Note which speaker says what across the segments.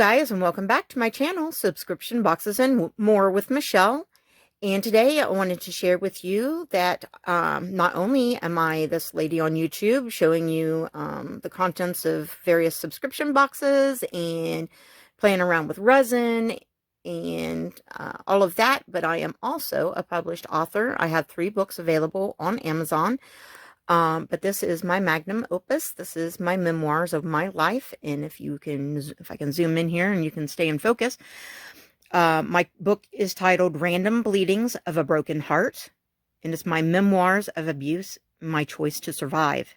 Speaker 1: guys, and welcome back to my channel, Subscription Boxes and More with Michelle. And today I wanted to share with you that not only am I this lady on YouTube showing you the contents of various subscription boxes and playing around with resin and all of that, but I am also a published author. I have 3 books available on Amazon. But this is my magnum opus. This is my memoirs of my life. And if I can zoom in here and you can stay in focus, my book is titled Random Bleedings of a Broken Heart. And it's my memoirs of abuse, my choice to survive.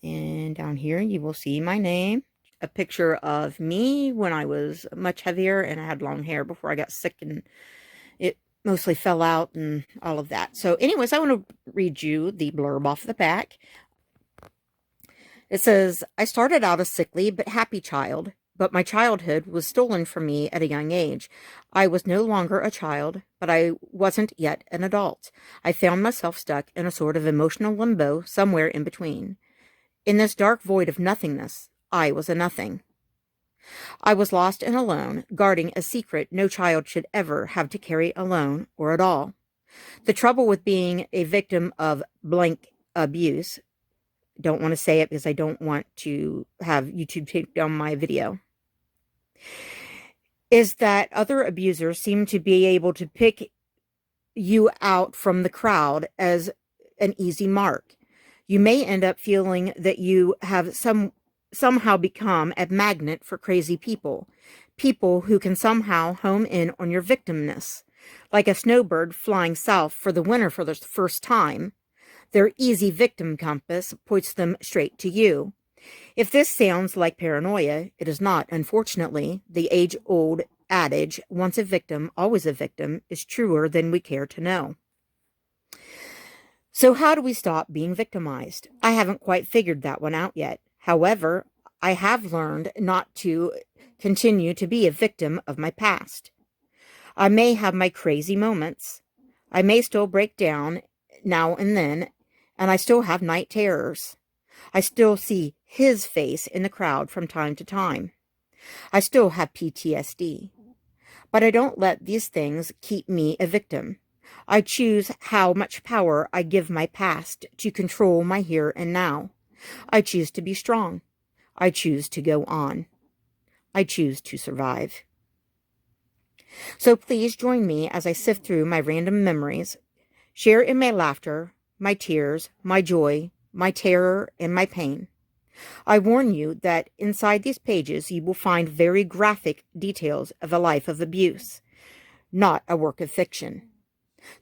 Speaker 1: And down here, you will see my name, a picture of me when I was much heavier and I had long hair before I got sick and it mostly fell out and all of that. So anyways, I want to read you the blurb off the back. It says, I started out a sickly but happy child, but my childhood was stolen from me at a young age. I was no longer a child, but I wasn't yet an adult. I found myself stuck in a sort of emotional limbo somewhere in between. In this dark void of nothingness, I was a nothing. I was lost and alone, guarding a secret no child should ever have to carry alone or at all. The trouble with being a victim of blank abuse, don't want to say it because I don't want to have YouTube take down my video, is that other abusers seem to be able to pick you out from the crowd as an easy mark. You may end up feeling that you have somehow become a magnet for crazy people who can somehow home in on your victimness. Like a snowbird flying south for the winter for the first time, their easy victim compass points them straight to you. If this sounds like paranoia, it is not. Unfortunately, the age-old adage, once a victim, always a victim, is truer than we care to know. So how do we stop being victimized? I haven't quite figured that one out yet. However, I have learned not to continue to be a victim of my past. I may have my crazy moments. I may still break down now and then, and I still have night terrors. I still see his face in the crowd from time to time. I still have PTSD. But I don't let these things keep me a victim. I choose how much power I give my past to control my here and now. I choose to be strong. I choose to go on. I choose to survive. So please join me as I sift through my random memories, share in my laughter, my tears, my joy, my terror, and my pain. I warn you that inside these pages you will find very graphic details of a life of abuse, not a work of fiction.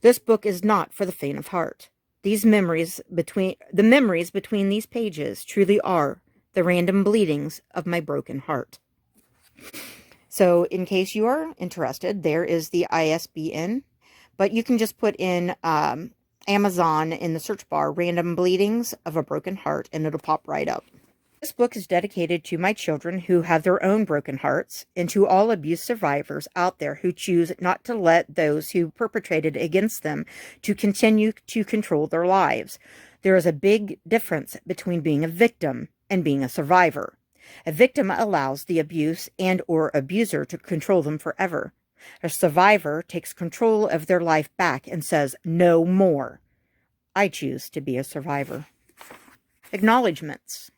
Speaker 1: This book is not for the faint of heart. The memories between these pages truly are the random bleedings of my broken heart. So in case you are interested, there is the ISBN, but you can just put in Amazon in the search bar, Random Bleedings of a Broken Heart, and it'll pop right up. This book is dedicated to my children who have their own broken hearts and to all abuse survivors out there who choose not to let those who perpetrated against them to continue to control their lives. There is a big difference between being a victim and being a survivor. A victim allows the abuse and or abuser to control them forever. A survivor takes control of their life back and says, no more. I choose to be a survivor. Acknowledgements.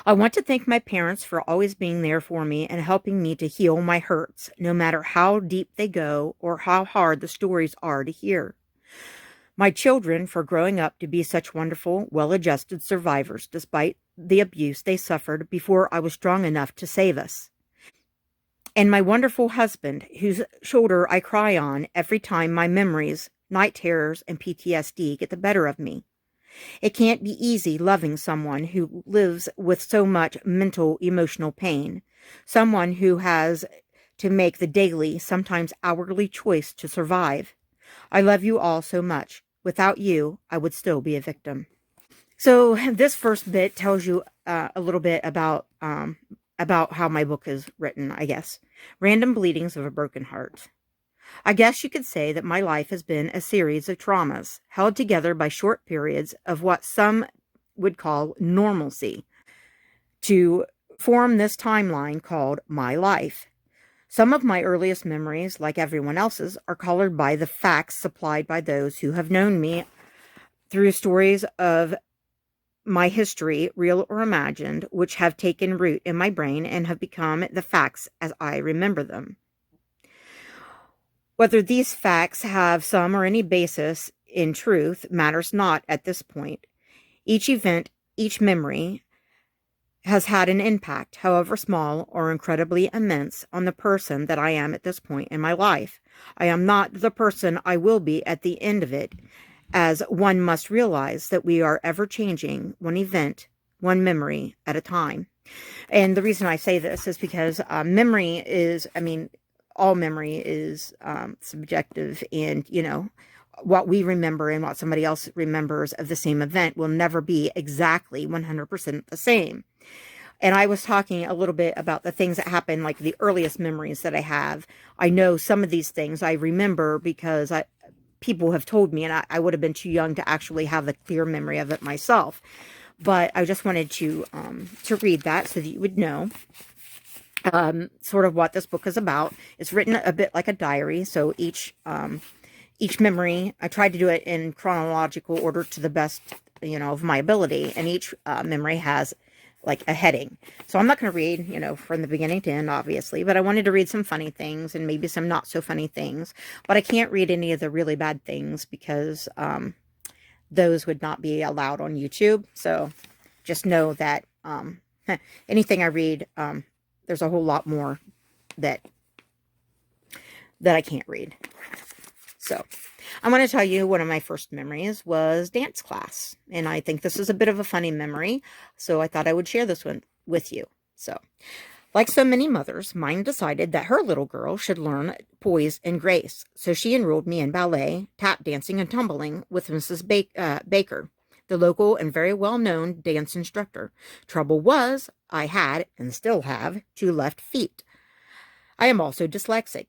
Speaker 1: I want to thank my parents for always being there for me and helping me to heal my hurts, no matter how deep they go or how hard the stories are to hear. My children for growing up to be such wonderful, well-adjusted survivors despite the abuse they suffered before I was strong enough to save us. And my wonderful husband, whose shoulder I cry on every time my memories, night terrors, and PTSD get the better of me. It can't be easy loving someone who lives with so much mental, emotional pain, someone who has to make the daily, sometimes hourly choice to survive. I love you all so much. Without you, I would still be a victim. So this first bit tells you a little bit about how my book is written, I guess. Random Bleedings of a Broken Heart. I guess you could say that my life has been a series of traumas, held together by short periods of what some would call normalcy, to form this timeline called my life. Some of my earliest memories, like everyone else's, are colored by the facts supplied by those who have known me through stories of my history, real or imagined, which have taken root in my brain and have become the facts as I remember them. Whether these facts have some or any basis in truth matters not at this point. Each event, each memory, has had an impact, however small or incredibly immense, on the person that I am at this point in my life. I am not the person I will be at the end of it, as one must realize that we are ever changing, one event, one memory at a time. And the reason I say this is because memory is, all memory is subjective, and, what we remember and what somebody else remembers of the same event will never be exactly 100% the same. And I was talking a little bit about the things that happened, like the earliest memories that I have. I know some of these things I remember because people have told me, and I would have been too young to actually have the clear memory of it myself. But I just wanted to read that so that you would know sort of what this book is about. It's written a bit like a diary, so each memory, I tried to do it in chronological order to the best, of my ability, and each memory has like a heading. So I'm not going to read, from the beginning to end, obviously, but I wanted to read some funny things and maybe some not so funny things, but I can't read any of the really bad things because those would not be allowed on YouTube. So just know that anything I read, there's a whole lot more that I can't read. So I want to tell you one of my first memories was dance class. And I think this is a bit of a funny memory, so I thought I would share this one with you. So, like so many mothers, mine decided that her little girl should learn poise and grace. So she enrolled me in ballet, tap dancing, and tumbling with Mrs. Baker, the local and very well-known dance instructor. Trouble was, I had, and still have, 2 left feet. I am also dyslexic,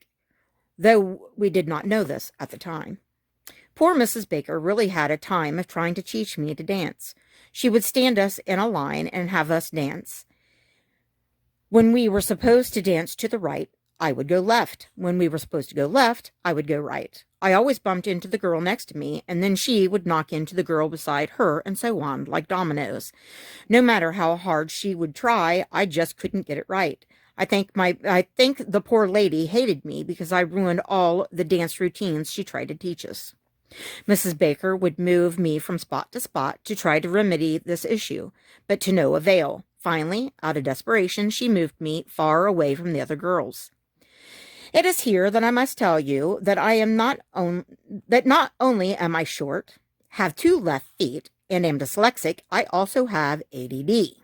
Speaker 1: though we did not know this at the time. Poor Mrs. Baker really had a time of trying to teach me to dance. She would stand us in a line and have us dance. When we were supposed to dance to the right, I would go left. When we were supposed to go left, I would go right. I always bumped into the girl next to me, and then she would knock into the girl beside her, and so on, like dominoes. No matter how hard she would try, I just couldn't get it right. I think the poor lady hated me because I ruined all the dance routines she tried to teach us. Mrs. Baker would move me from spot to spot to try to remedy this issue, but to no avail. Finally, out of desperation, she moved me far away from the other girls. It is here that I must tell you that not only am I short, have 2 left feet, and am dyslexic, I also have ADD.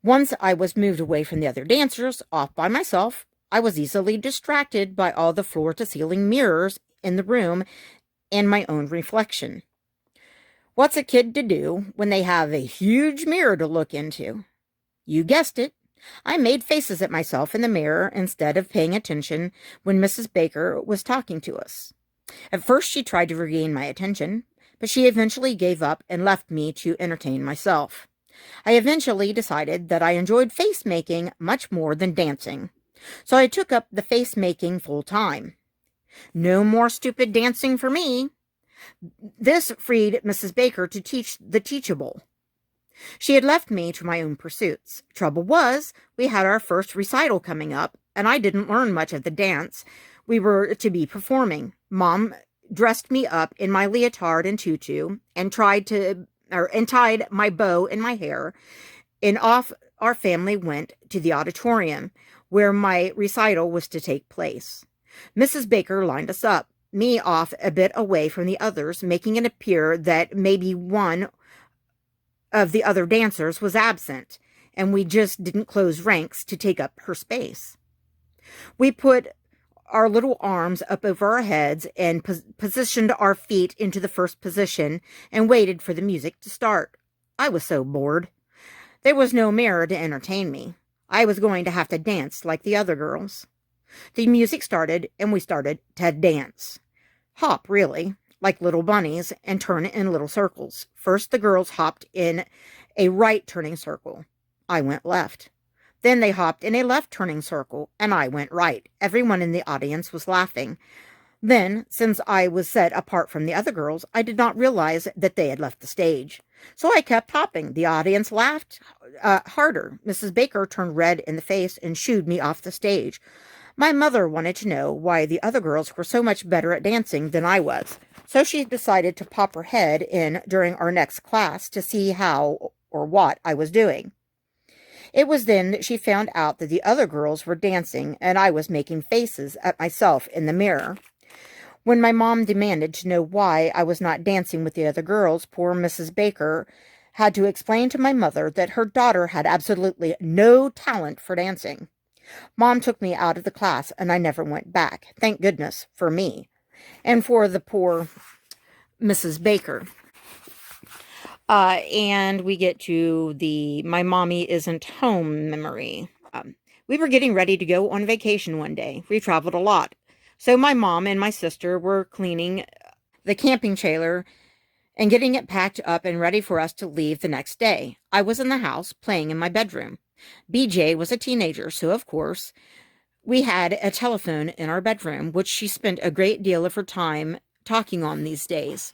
Speaker 1: Once I was moved away from the other dancers, off by myself, I was easily distracted by all the floor-to-ceiling mirrors in the room and my own reflection. What's a kid to do when they have a huge mirror to look into? You guessed it. I made faces at myself in the mirror instead of paying attention when Mrs. Baker was talking to us. At first she tried to regain my attention, but she eventually gave up and left me to entertain myself. I eventually decided that I enjoyed face-making much more than dancing, so I took up the face-making full-time. No more stupid dancing for me. This freed Mrs. Baker to teach the teachable. She had left me to my own pursuits. Trouble was, we had our first recital coming up, and I didn't learn much of the dance we were to be performing. Mom dressed me up in my leotard and tutu and tied my bow in my hair, and off our family went to the auditorium where my recital was to take place. Mrs. Baker lined us up, me off a bit away from the others, making it appear that maybe one of the other dancers was absent, and we just didn't close ranks to take up her space. We put our little arms up over our heads and positioned our feet into the first position and waited for the music to start. I was so bored. There was no mirror to entertain me. I was going to have to dance like the other girls. The music started, and we started to dance. Hop, really, like little bunnies, and turn in little circles. First, the girls hopped in a right turning circle. I went left. Then they hopped in a left-turning circle, and I went right. Everyone in the audience was laughing. Then, since I was set apart from the other girls, I did not realize that they had left the stage. So I kept hopping. The audience laughed harder. Mrs. Baker turned red in the face and shooed me off the stage. My mother wanted to know why the other girls were so much better at dancing than I was. So she decided to pop her head in during our next class to see how or what I was doing. It was then that she found out that the other girls were dancing and I was making faces at myself in the mirror. When my mom demanded to know why I was not dancing with the other girls, poor Mrs. Baker had to explain to my mother that her daughter had absolutely no talent for dancing. Mom took me out of the class, and I never went back. Thank goodness for me. And for the poor Mrs. Baker. And we get to the my mommy isn't home memory. We were getting ready to go on vacation one day. We traveled a lot. So my mom and my sister were cleaning the camping trailer and getting it packed up and ready for us to leave the next day. I was in the house playing in my bedroom. BJ was a teenager, so of course, we had a telephone in our bedroom, which she spent a great deal of her time talking on these days.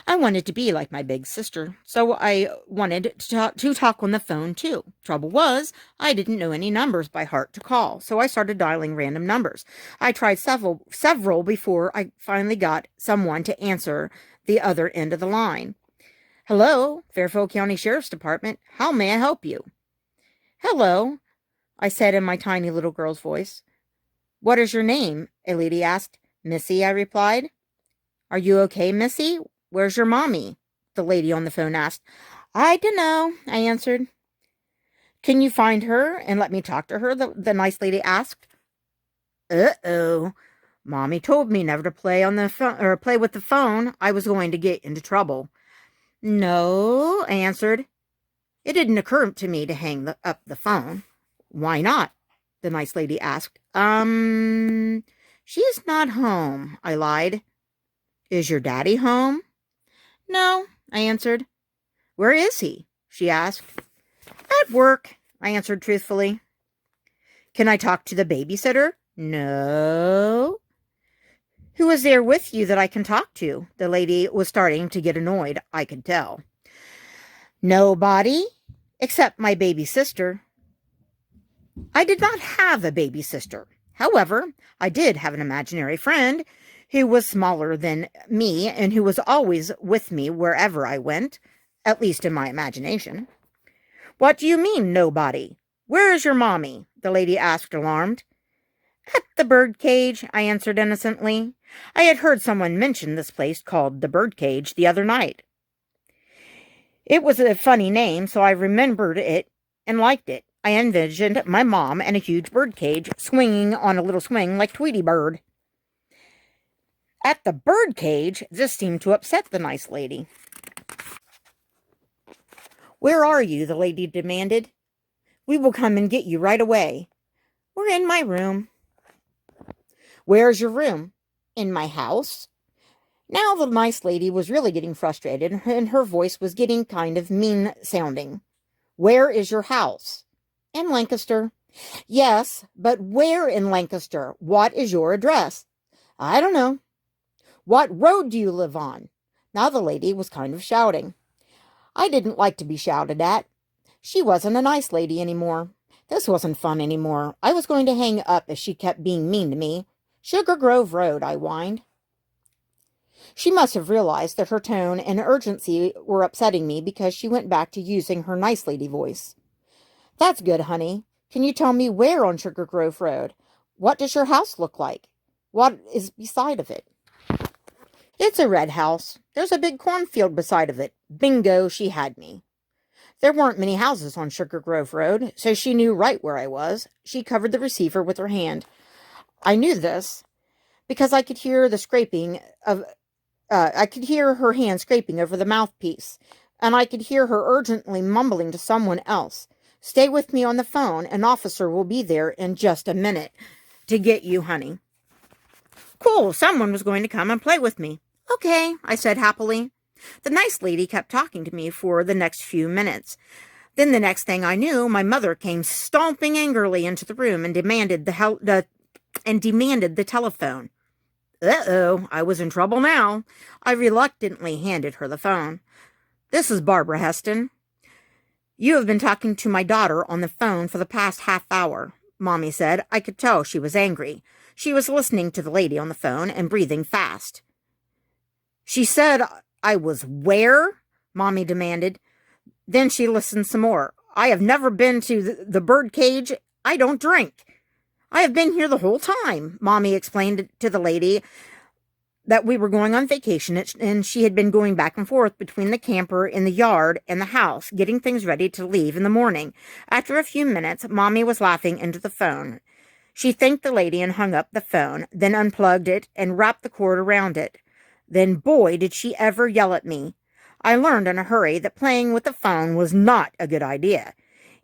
Speaker 1: I wanted to be like my big sister, so I wanted to talk on the phone too. Trouble was, I didn't know any numbers by heart to call, so I started dialing random numbers. I tried several before I finally got someone to answer the other end of the line. Hello, Fairfield County Sheriff's Department. How may I help you? Hello, I said in my tiny little girl's voice. What is your name? A lady asked. Missy, I replied. Are you okay, Missy? Where's your mommy? The lady on the phone asked. I dunno, I answered. Can you find her and let me talk to her? The nice lady asked. Uh-oh. Mommy told me never to play on the phone or play with the phone. I was going to get into trouble. No, I answered. It didn't occur to me to hang up the phone. Why not? The nice lady asked. She's not home, I lied. Is your daddy home? No, I answered. Where is he? She asked. At work, I answered truthfully. Can I talk to the babysitter? No. Who is there with you that I can talk to? The lady was starting to get annoyed, I could tell. Nobody, except my baby sister. I did not have a baby sister. However, I did have an imaginary friend who was smaller than me and who was always with me wherever I went, at least in my imagination. What do you mean, nobody? Where is your mommy? The lady asked, alarmed. At the birdcage, I answered innocently. I had heard someone mention this place called the birdcage the other night. It was a funny name, so I remembered it and liked it. I envisioned my mom and a huge birdcage swinging on a little swing like Tweety Bird. At the birdcage, this seemed to upset the nice lady. Where are you? The lady demanded. We will come and get you right away. We're in my room. Where's your room? In my house. Now the nice lady was really getting frustrated, and her voice was getting kind of mean-sounding. Where is your house? In Lancaster. Yes, but where in Lancaster? What is your address? I don't know. What road do you live on? Now the lady was kind of shouting. I didn't like to be shouted at. She wasn't a nice lady anymore. This wasn't fun anymore. I was going to hang up if she kept being mean to me. Sugar Grove Road, I whined. She must have realized that her tone and urgency were upsetting me because she went back to using her nice lady voice. That's good, honey. Can you tell me where on Sugar Grove Road? What does your house look like? What is beside of it? It's a red house. There's a big cornfield beside of it. Bingo, she had me. There weren't many houses on Sugar Grove Road, so she knew right where I was. She covered the receiver with her hand. I knew this because I could hear the scraping of I could hear her hand scraping over the mouthpiece, and I could hear her urgently mumbling to someone else. Stay with me on the phone. An officer will be there in just a minute to get you, honey. Cool, someone was going to come and play with me. Okay, I said happily. The nice lady kept talking to me for the next few minutes. Then the next thing I knew, my mother came stomping angrily into the room and demanded the telephone. Uh-oh, I was in trouble now. I reluctantly handed her the phone. "This is Barbara Heston. You have been talking to my daughter on the phone for the past half hour," Mommy said. I could tell she was angry. She was listening to the lady on the phone and breathing fast. "She said I was where?" Mommy demanded. Then she listened some more. "I have never been to the bird cage. I don't drink." "I have been here the whole time," Mommy explained to the lady that we were going on vacation, and she had been going back and forth between the camper in the yard and the house, getting things ready to leave in the morning. After a few minutes, Mommy was laughing into the phone. She thanked the lady and hung up the phone, then unplugged it and wrapped the cord around it. Then, boy, did she ever yell at me. I learned in a hurry that playing with the phone was not a good idea,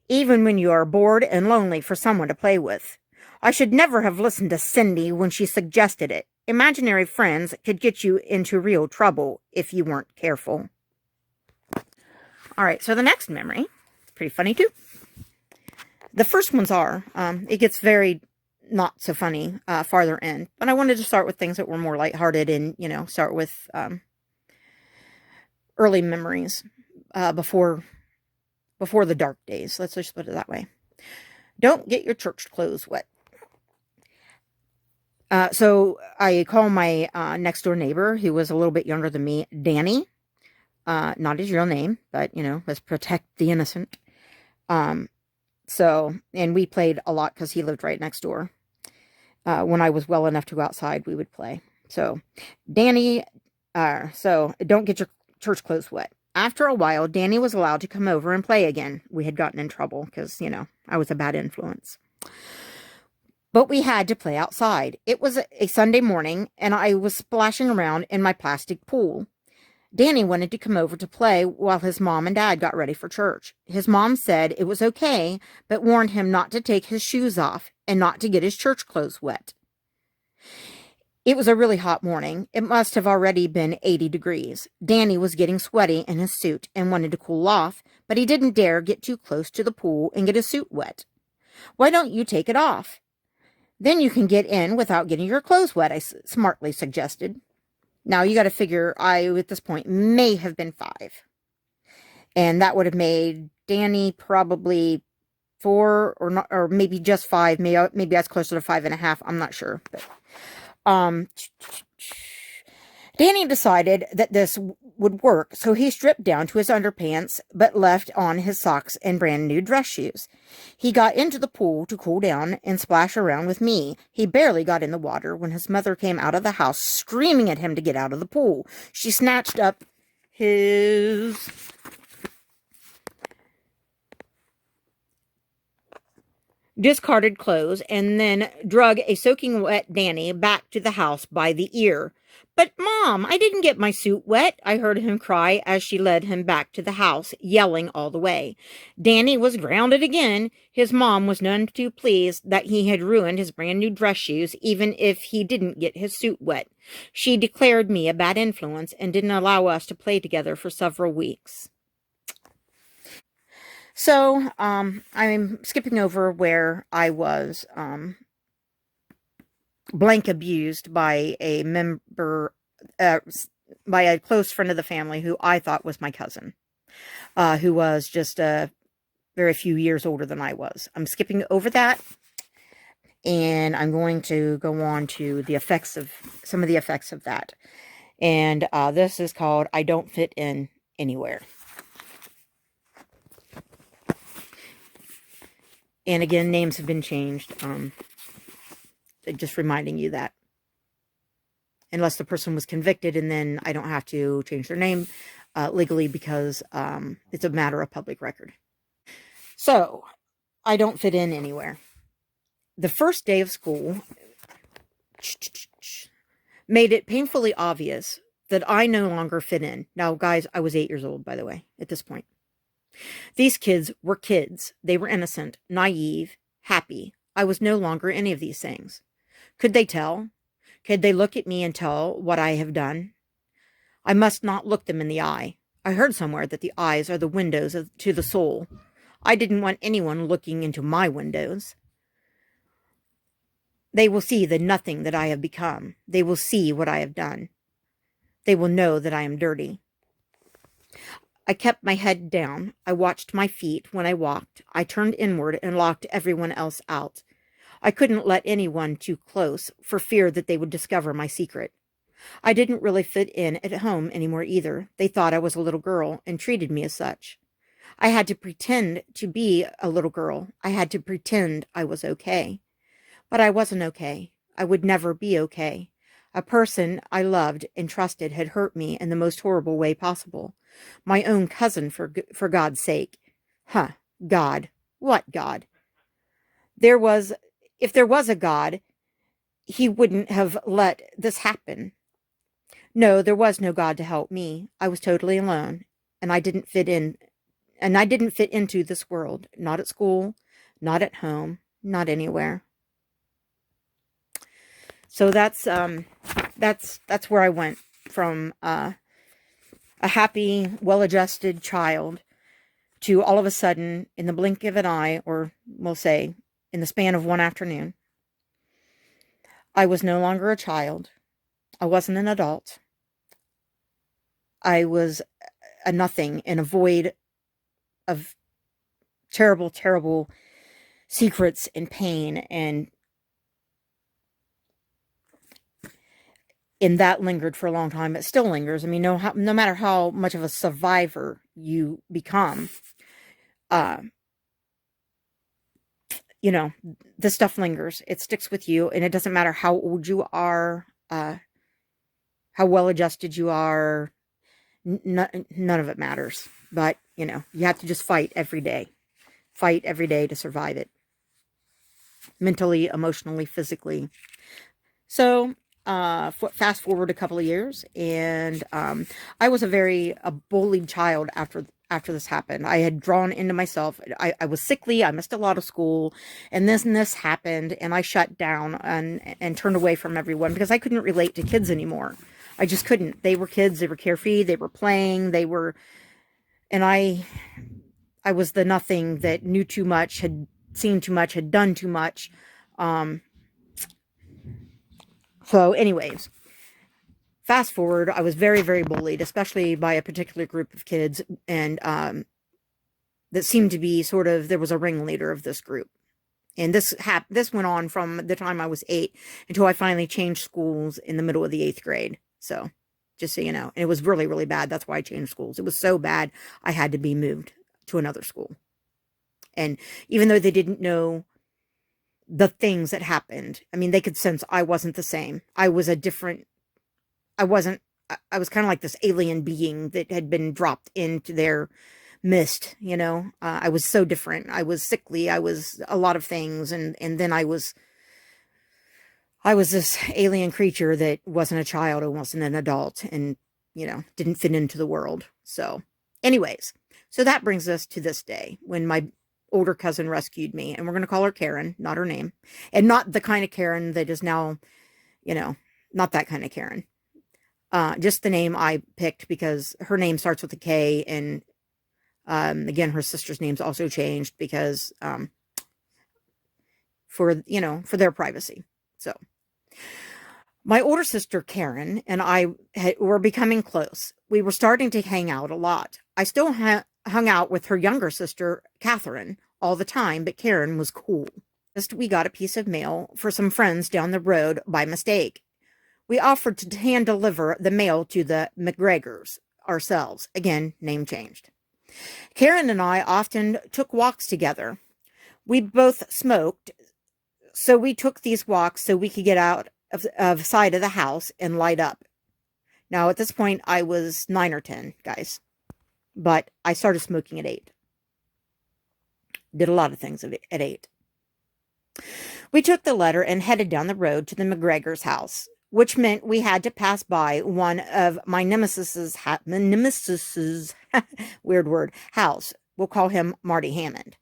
Speaker 1: even when you are bored and lonely for someone to play with. I should never have listened to Cindy when she suggested it. Imaginary friends could get you into real trouble if you weren't careful. All right, so the next memory is pretty funny too. The first ones are, it gets very not so funny farther in, but I wanted to start with things that were more lighthearted and, start with early memories before the dark days. Let's just put it that way. Don't get your church clothes wet. So I call my next door neighbor, who was a little bit younger than me, Danny. Not his real name, but, let's protect the innocent. And we played a lot because he lived right next door. When I was well enough to go outside, we would play. So, Danny, so don't get your church clothes wet. After a while, Danny was allowed to come over and play again. We had gotten in trouble because, I was a bad influence. But we had to play outside. It was a Sunday morning, and I was splashing around in my plastic pool. Danny wanted to come over to play while his mom and dad got ready for church. His mom said it was okay, but warned him not to take his shoes off and not to get his church clothes wet. It was a really hot morning. It must have already been 80 degrees. Danny was getting sweaty in his suit and wanted to cool off, but he didn't dare get too close to the pool and get his suit wet. "Why don't you take it off? Then you can get in without getting your clothes wet," I smartly suggested. Now, you got to figure I, at this point, may have been 5. And that would have made Danny probably 4 or not, or maybe just 5. Maybe that's closer to 5.5. I'm not sure. But, Danny decided that this would work, so he stripped down to his underpants, but left on his socks and brand new dress shoes. He got into the pool to cool down and splash around with me. He barely got in the water when his mother came out of the house, screaming at him to get out of the pool. She snatched up his discarded clothes and then drug a soaking wet Danny back to the house by the ear. "But, Mom, I didn't get my suit wet," I heard him cry as she led him back to the house, yelling all the way. Danny was grounded again. His mom was none too pleased that he had ruined his brand new dress shoes, even if he didn't get his suit wet. She declared me a bad influence and didn't allow us to play together for several weeks. So, I'm skipping over where I was, blank abused by a member, by a close friend of the family who I thought was my cousin, who was just a very few years older than I was. I'm skipping over that, and I'm going to go on to some of the effects of that. And this is called I Don't Fit In Anywhere. And again, names have been changed. Just reminding you that. Unless the person was convicted, and then I don't have to change their name legally because it's a matter of public record. So, I don't fit in anywhere. The first day of school made it painfully obvious that I no longer fit in. Now, guys, I was 8 years old, by the way, at this point. These kids were kids. They were innocent, naive, happy. I was no longer any of these things. Could they tell? Could they look at me and tell what I have done? I must not look them in the eye. I heard somewhere that the eyes are the windows to the soul. I didn't want anyone looking into my windows. They will see the nothing that I have become. They will see what I have done. They will know that I am dirty. I kept my head down. I watched my feet when I walked. I turned inward and locked everyone else out. I couldn't let anyone too close for fear that they would discover my secret. I didn't really fit in at home anymore either. They thought I was a little girl and treated me as such. I had to pretend to be a little girl. I had to pretend I was okay. But I wasn't okay. I would never be okay. A person I loved and trusted had hurt me in the most horrible way possible. My own cousin, for God's sake. Huh, God. What God? If there was a God, he wouldn't have let this happen. No, there was no God to help me. I was totally alone, and I didn't fit into this world. Not at school, not at home, not anywhere. So that's where I went from a happy, well-adjusted child to all of a sudden, in the blink of an eye, or we'll say in the span of one afternoon, I was no longer a child. I wasn't an adult. I was a nothing in a void of terrible, terrible secrets and pain, and that lingered for a long time. It still lingers. I mean, no matter how much of a survivor you become, this stuff lingers. It sticks with you, and it doesn't matter how old you are, how well-adjusted you are. None of it matters. But, you have to just fight every day. Fight every day to survive it. Mentally, emotionally, physically. So, fast forward a couple of years, and I was a bullied child after this happened. I had drawn into myself. I was sickly. I missed a lot of school, and this happened, and I shut down and turned away from everyone because I couldn't relate to kids anymore. I just couldn't. They were kids. They were carefree. They were playing. And I was the nothing that knew too much, had seen too much, had done too much. So anyways, fast forward, I was very, very bullied, especially by a particular group of kids, and that seemed to be there was a ringleader of this group. And this went on from the time I was 8 until I finally changed schools in the middle of the 8th grade. So, just so you know. And it was really, really bad. That's why I changed schools. It was so bad, I had to be moved to another school. And even though they didn't know the things that happened, I mean, they could sense I wasn't the same. I was kind of like this alien being that had been dropped into their midst, I was so different. I was sickly. I was a lot of things. And then I was this alien creature that wasn't a child. I wasn't an adult, and, didn't fit into the world. So anyways, so that brings us to this day when my older cousin rescued me, and we're going to call her Karen, not her name, and not the kind of Karen that is now, not that kind of Karen. Just the name I picked because her name starts with a K, and again, her sister's name's also changed because for their privacy. So my older sister Karen and I were becoming close. We were starting to hang out a lot. I still hung out with her younger sister Catherine all the time, but Karen was cool. Just we got a piece of mail for some friends down the road by mistake. We offered to hand deliver the mail to the McGregors ourselves. Again, name changed. Karen and I often took walks together. We both smoked, so we took these walks so we could get out of sight of the house and light up. Now, at this point, I was 9 or 10, guys, but I started smoking at 8. Did a lot of things at 8. We took the letter and headed down the road to the McGregor's house, which meant we had to pass by one of my nemesis's weird word, house. We'll call him Marty Hammond.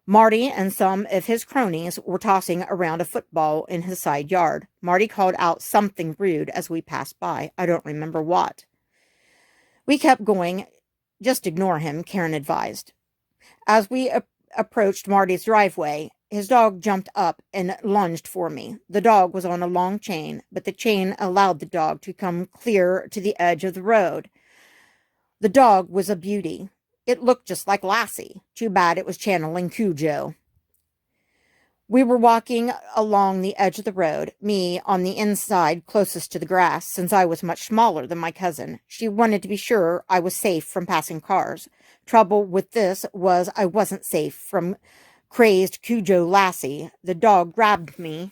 Speaker 1: Marty and some of his cronies were tossing around a football in his side yard. Marty called out something rude as we passed by. I don't remember what. We kept going. Just ignore him, Karen advised. As we approached Marty's driveway, his dog jumped up and lunged for me. The dog was on a long chain, but the chain allowed the dog to come clear to the edge of the road. The dog was a beauty. It looked just like Lassie. Too bad it was channeling Cujo. We were walking along the edge of the road, me on the inside closest to the grass, since I was much smaller than my cousin. She wanted to be sure I was safe from passing cars. Trouble with this was I wasn't safe from crazed Cujo Lassie. The dog grabbed me.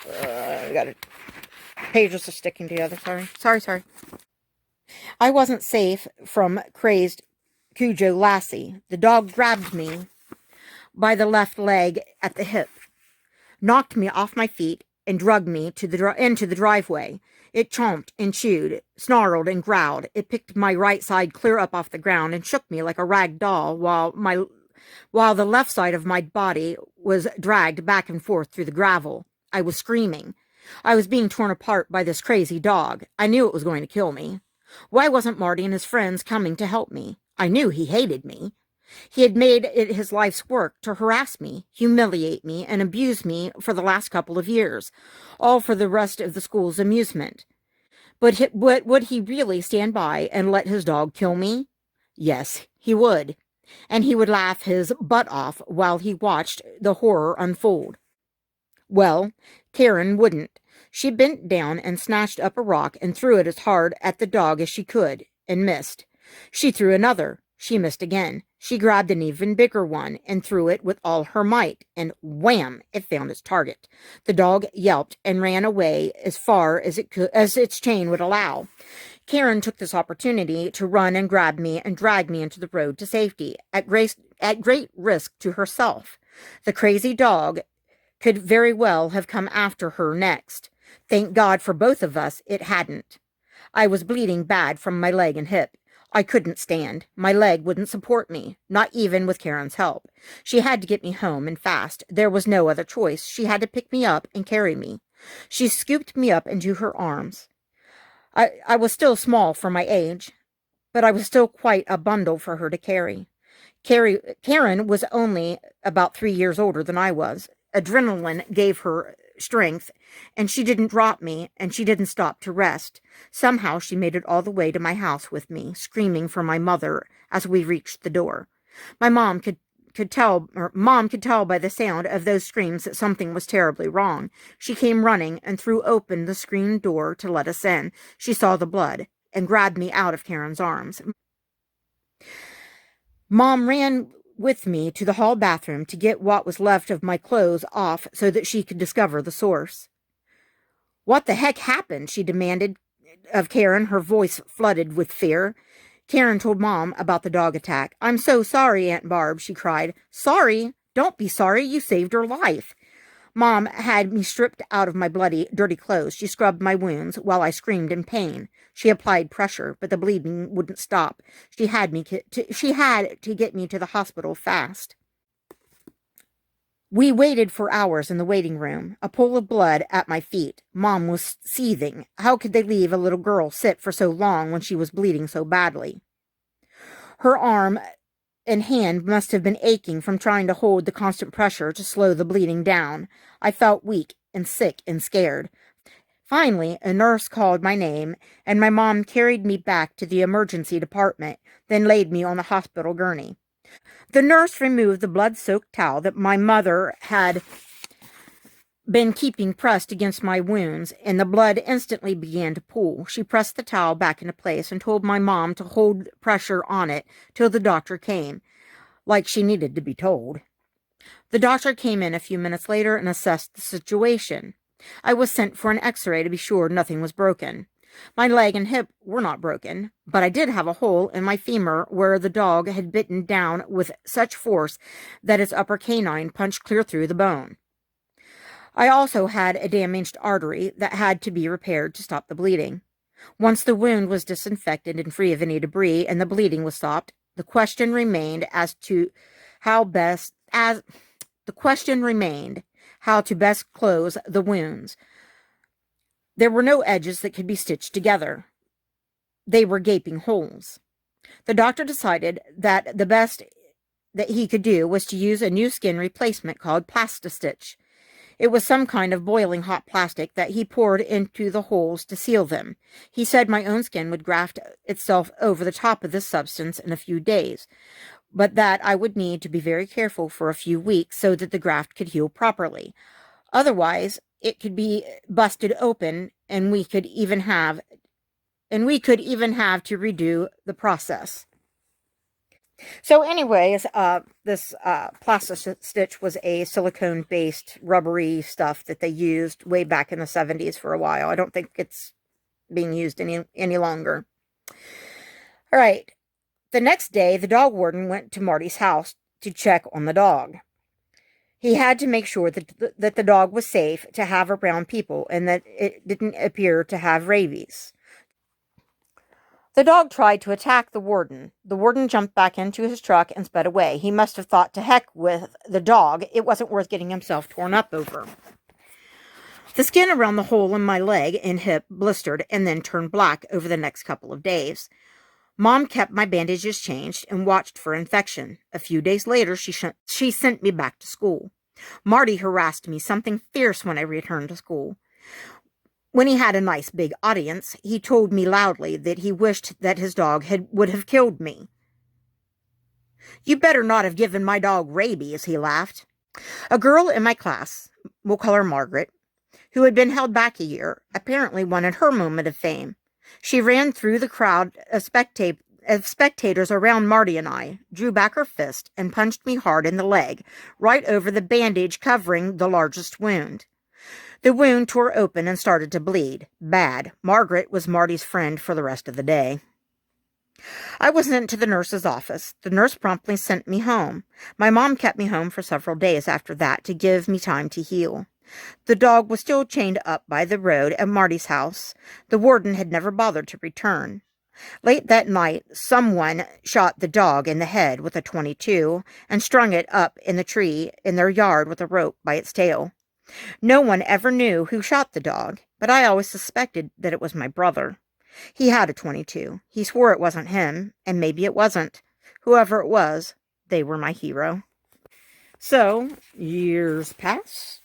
Speaker 1: I got it. Pages are sticking together. Sorry. I wasn't safe from crazed Cujo Lassie. The dog grabbed me by the left leg at the hip, knocked me off my feet, and dragged me into the driveway. It chomped and chewed, snarled and growled. It picked my right side clear up off the ground and shook me like a rag doll while the left side of my body was dragged back and forth through the gravel. I was screaming. I was being torn apart by this crazy dog. I knew it was going to kill me. Why wasn't Marty and his friends coming to help me? I knew he hated me. He had made it his life's work to harass me, humiliate me, and abuse me for the last couple of years, all for the rest of the school's amusement. But would he really stand by and let his dog kill me? Yes, he would. And he would laugh his butt off while he watched the horror unfold. Well, Karen wouldn't. She bent down and snatched up a rock and threw it as hard at the dog as she could, and missed. She threw another. She missed again. She grabbed an even bigger one and threw it with all her might, and wham! It found its target. The dog yelped and ran away as far as its chain would allow. Karen took this opportunity to run and grab me and drag me into the road to safety, at great risk to herself. The crazy dog could very well have come after her next. Thank God for both of us, it hadn't. I was bleeding bad from my leg and hip. I couldn't stand. My leg wouldn't support me, not even with Karen's help. She had to get me home, and fast. There was no other choice. She had to pick me up and carry me. She scooped me up into her arms. I was still small for my age, but I was still quite a bundle for her to carry. Karen was only about 3 years older than I was. Adrenaline gave her strength, and she didn't drop me, and she didn't stop to rest. Somehow she made it all the way to my house with me, screaming for my mother as we reached the door. My mom could tell by the sound of those screams that something was terribly wrong. She came running and threw open the screen door to let us in. She saw the blood and grabbed me out of Karen's arms. Mom ran with me to the hall bathroom to get what was left of my clothes off so that she could discover the source. "What the heck happened?" she demanded of Karen, her voice flooded with fear. Karen told Mom about the dog attack. "I'm so sorry, Aunt Barb," she cried. "Sorry? Don't be sorry. You saved her life." Mom had me stripped out of my bloody, dirty clothes. She scrubbed my wounds while I screamed in pain. She applied pressure, but the bleeding wouldn't stop. She had to get me to the hospital fast. We waited for hours in the waiting room, a pool of blood at my feet. Mom was seething. How could they leave a little girl sit for so long when she was bleeding so badly? Her arm and hand must have been aching from trying to hold the constant pressure to slow the bleeding down. I felt weak and sick and scared. Finally, a nurse called my name, and my mom carried me back to the emergency department, then laid me on the hospital gurney. The nurse removed the blood-soaked towel that my mother had been keeping pressed against my wounds, and the blood instantly began to pool. She pressed the towel back into place and told my mom to hold pressure on it till the doctor came, like she needed to be told. The doctor came in a few minutes later and assessed the situation. I was sent for an x-ray to be sure nothing was broken. My leg and hip were not broken, but I did have a hole in my femur where the dog had bitten down with such force that its upper canine punched clear through the bone. I also had a damaged artery that had to be repaired to stop the bleeding. Once the wound was disinfected and free of any debris and the bleeding was stopped, the question remained how to best close the wounds. There were no edges that could be stitched together. They were gaping holes. The doctor decided that the best that he could do was to use a new skin replacement called Plastistitch. It was some kind of boiling hot plastic that he poured into the holes to seal them. He said my own skin would graft itself over the top of this substance in a few days, but that I would need to be very careful for a few weeks so that the graft could heal properly. Otherwise, it could be busted open and we could even have to redo the process. So anyways, this plastic stitch was a silicone-based rubbery stuff that they used way back in the 70s for a while. I don't think it's being used any longer. All right. The next day, the dog warden went to Marty's house to check on the dog. He had to make sure that the dog was safe to have around people and that it didn't appear to have rabies. The dog tried to attack the warden. The warden jumped back into his truck and sped away. He must have thought, to heck with the dog. It wasn't worth getting himself torn up over. The skin around the hole in my leg and hip blistered and then turned black over the next couple of days. Mom kept my bandages changed and watched for infection. A few days later, she sent me back to school. Marty harassed me something fierce when I returned to school. When he had a nice big audience, he told me loudly that he wished that his dog would have killed me. "You better not have given my dog rabies," he laughed. A girl in my class, we'll call her Margaret, who had been held back a year, apparently wanted her moment of fame. She ran through the crowd of spectators around Marty and I, drew back her fist, and punched me hard in the leg, right over the bandage covering the largest wound. The wound tore open and started to bleed. Bad. Margaret was Marty's friend for the rest of the day. I was sent to the nurse's office. The nurse promptly sent me home. My mom kept me home for several days after that to give me time to heal. The dog was still chained up by the road at Marty's house. The warden had never bothered to return. Late that night, someone shot the dog in the head with a .22 and strung it up in the tree in their yard with a rope by its tail. No one ever knew who shot the dog, but I always suspected that it was my brother. He had a .22. He swore it wasn't him, and maybe it wasn't. Whoever it was, they were my hero. So, years pass,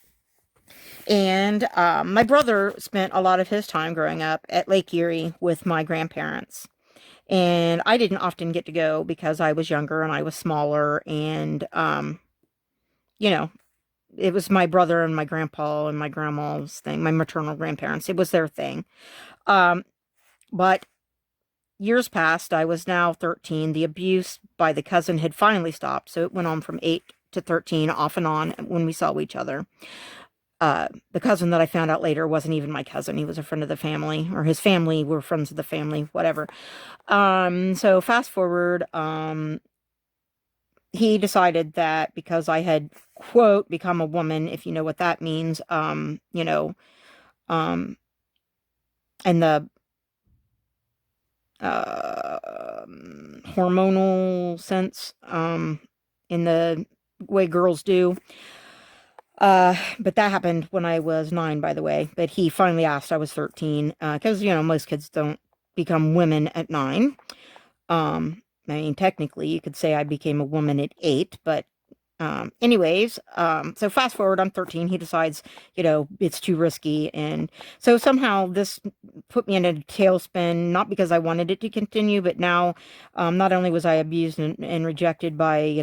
Speaker 1: and my brother spent a lot of his time growing up at Lake Erie with my grandparents. And I didn't often get to go because I was younger and I was smaller, and, it was my brother and my grandpa and my grandma's thing, my maternal grandparents. It was their thing. But years passed. I was now 13. The abuse by the cousin had finally stopped, so it went on from 8 to 13, off and on, when we saw each other. The cousin that I found out later wasn't even my cousin. He was a friend of the family, or his family were friends of the family, whatever. So fast forward, he decided that because I had, quote, become a woman, if you know what that means, in the hormonal sense, in the way girls do. But that happened when I was 9, by the way. But he finally asked. I was 13, because, most kids don't become women at 9. I mean, technically, you could say I became a woman at 8, but anyways, so fast forward, I'm 13. He decides, it's too risky. And so somehow this put me in a tailspin, not because I wanted it to continue, but now, not only was I abused and rejected by,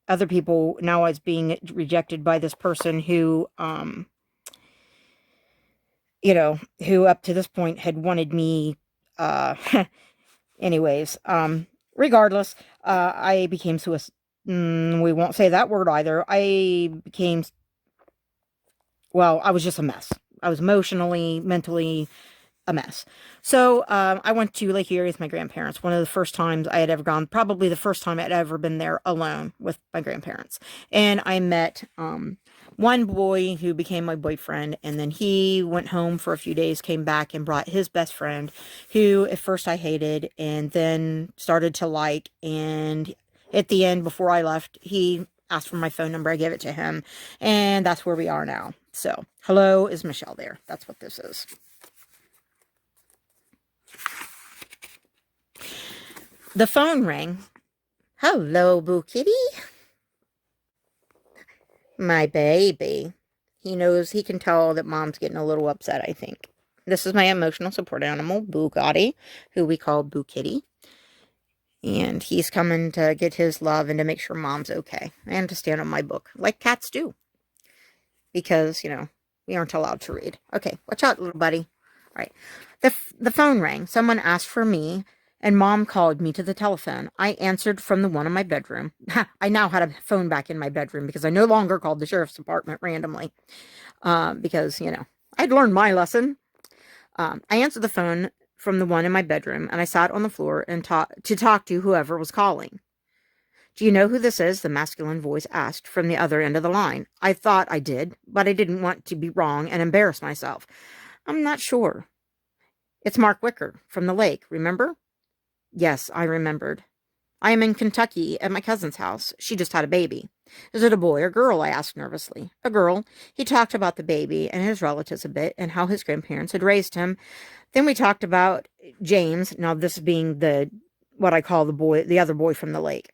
Speaker 1: other people, now I was being rejected by this person who, who up to this point had wanted me, anyways, regardless, I became suicidal. We won't say that word either. I was just a mess. I was emotionally, mentally a mess. So, I went to Lake Erie with my grandparents. One of the first times I had ever gone, probably the first time I'd ever been there alone with my grandparents. And I met, one boy who became my boyfriend, and then he went home for a few days, came back and brought his best friend, who at first I hated and then started to like. And at the end, before I left, he asked for my phone number. I gave it to him, and that's where we are now. So, hello, is Michelle there? That's what this is. The phone rang. Hello, Boo Kitty. My baby. He can tell that Mom's getting a little upset, I think. This is my emotional support animal, Boo Gotti, who we call Boo Kitty. And he's coming to get his love and to make sure Mom's okay. And to stand on my book, like cats do. Because, we aren't allowed to read. Okay, watch out, little buddy. All right. The phone rang. Someone asked for me, and Mom called me to the telephone. I answered from the one in my bedroom. I now had a phone back in my bedroom because I no longer called the sheriff's department randomly. Because, I'd learned my lesson. I answered the phone from the one in my bedroom, and I sat on the floor and to talk to whoever was calling. Do you know who this is? The masculine voice asked from the other end of the line. I thought I did, but I didn't want to be wrong and embarrass myself. I'm not sure. It's Mark Wicker from the lake, remember? Yes, I remembered. I am in Kentucky at my cousin's house. She just had a baby. Is it a boy or girl? I asked nervously. A girl. He talked about the baby and his relatives a bit and how his grandparents had raised him. Then we talked about James, now this being what I call the other boy from the lake.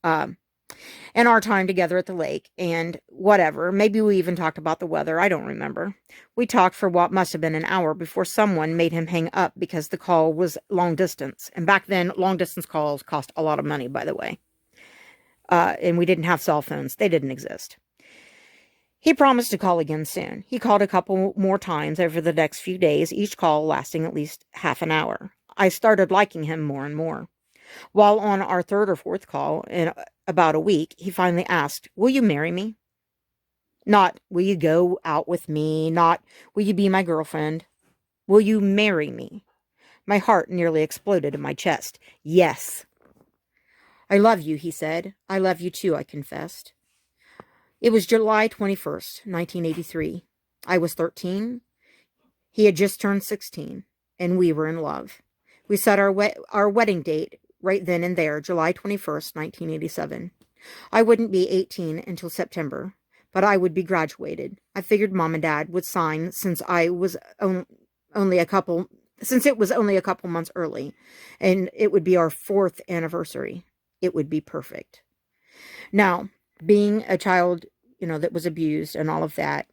Speaker 1: And our time together at the lake and whatever. Maybe we even talked about the weather. I don't remember. We talked for what must have been an hour before someone made him hang up because the call was long distance. And back then, long distance calls cost a lot of money, by the way. And we didn't have cell phones. They didn't exist. He promised to call again soon. He called a couple more times over the next few days, each call lasting at least half an hour. I started liking him more and more. While on our third or fourth call in about a week, he finally asked, will you marry me? Not, will you go out with me? Not, will you be my girlfriend? Will you marry me? My heart nearly exploded in my chest. Yes. I love you, he said. I love you too, I confessed. It was July 21st, 1983. I was 13. He had just turned 16, and we were in love. We set our wedding date right then and there, July 21st, 1987. I wouldn't be 18 until September, but I would be graduated. I figured Mom and Dad would sign since it was only a couple months early, and it would be our 4th anniversary. It would be perfect. Now, being a child, that was abused and all of that,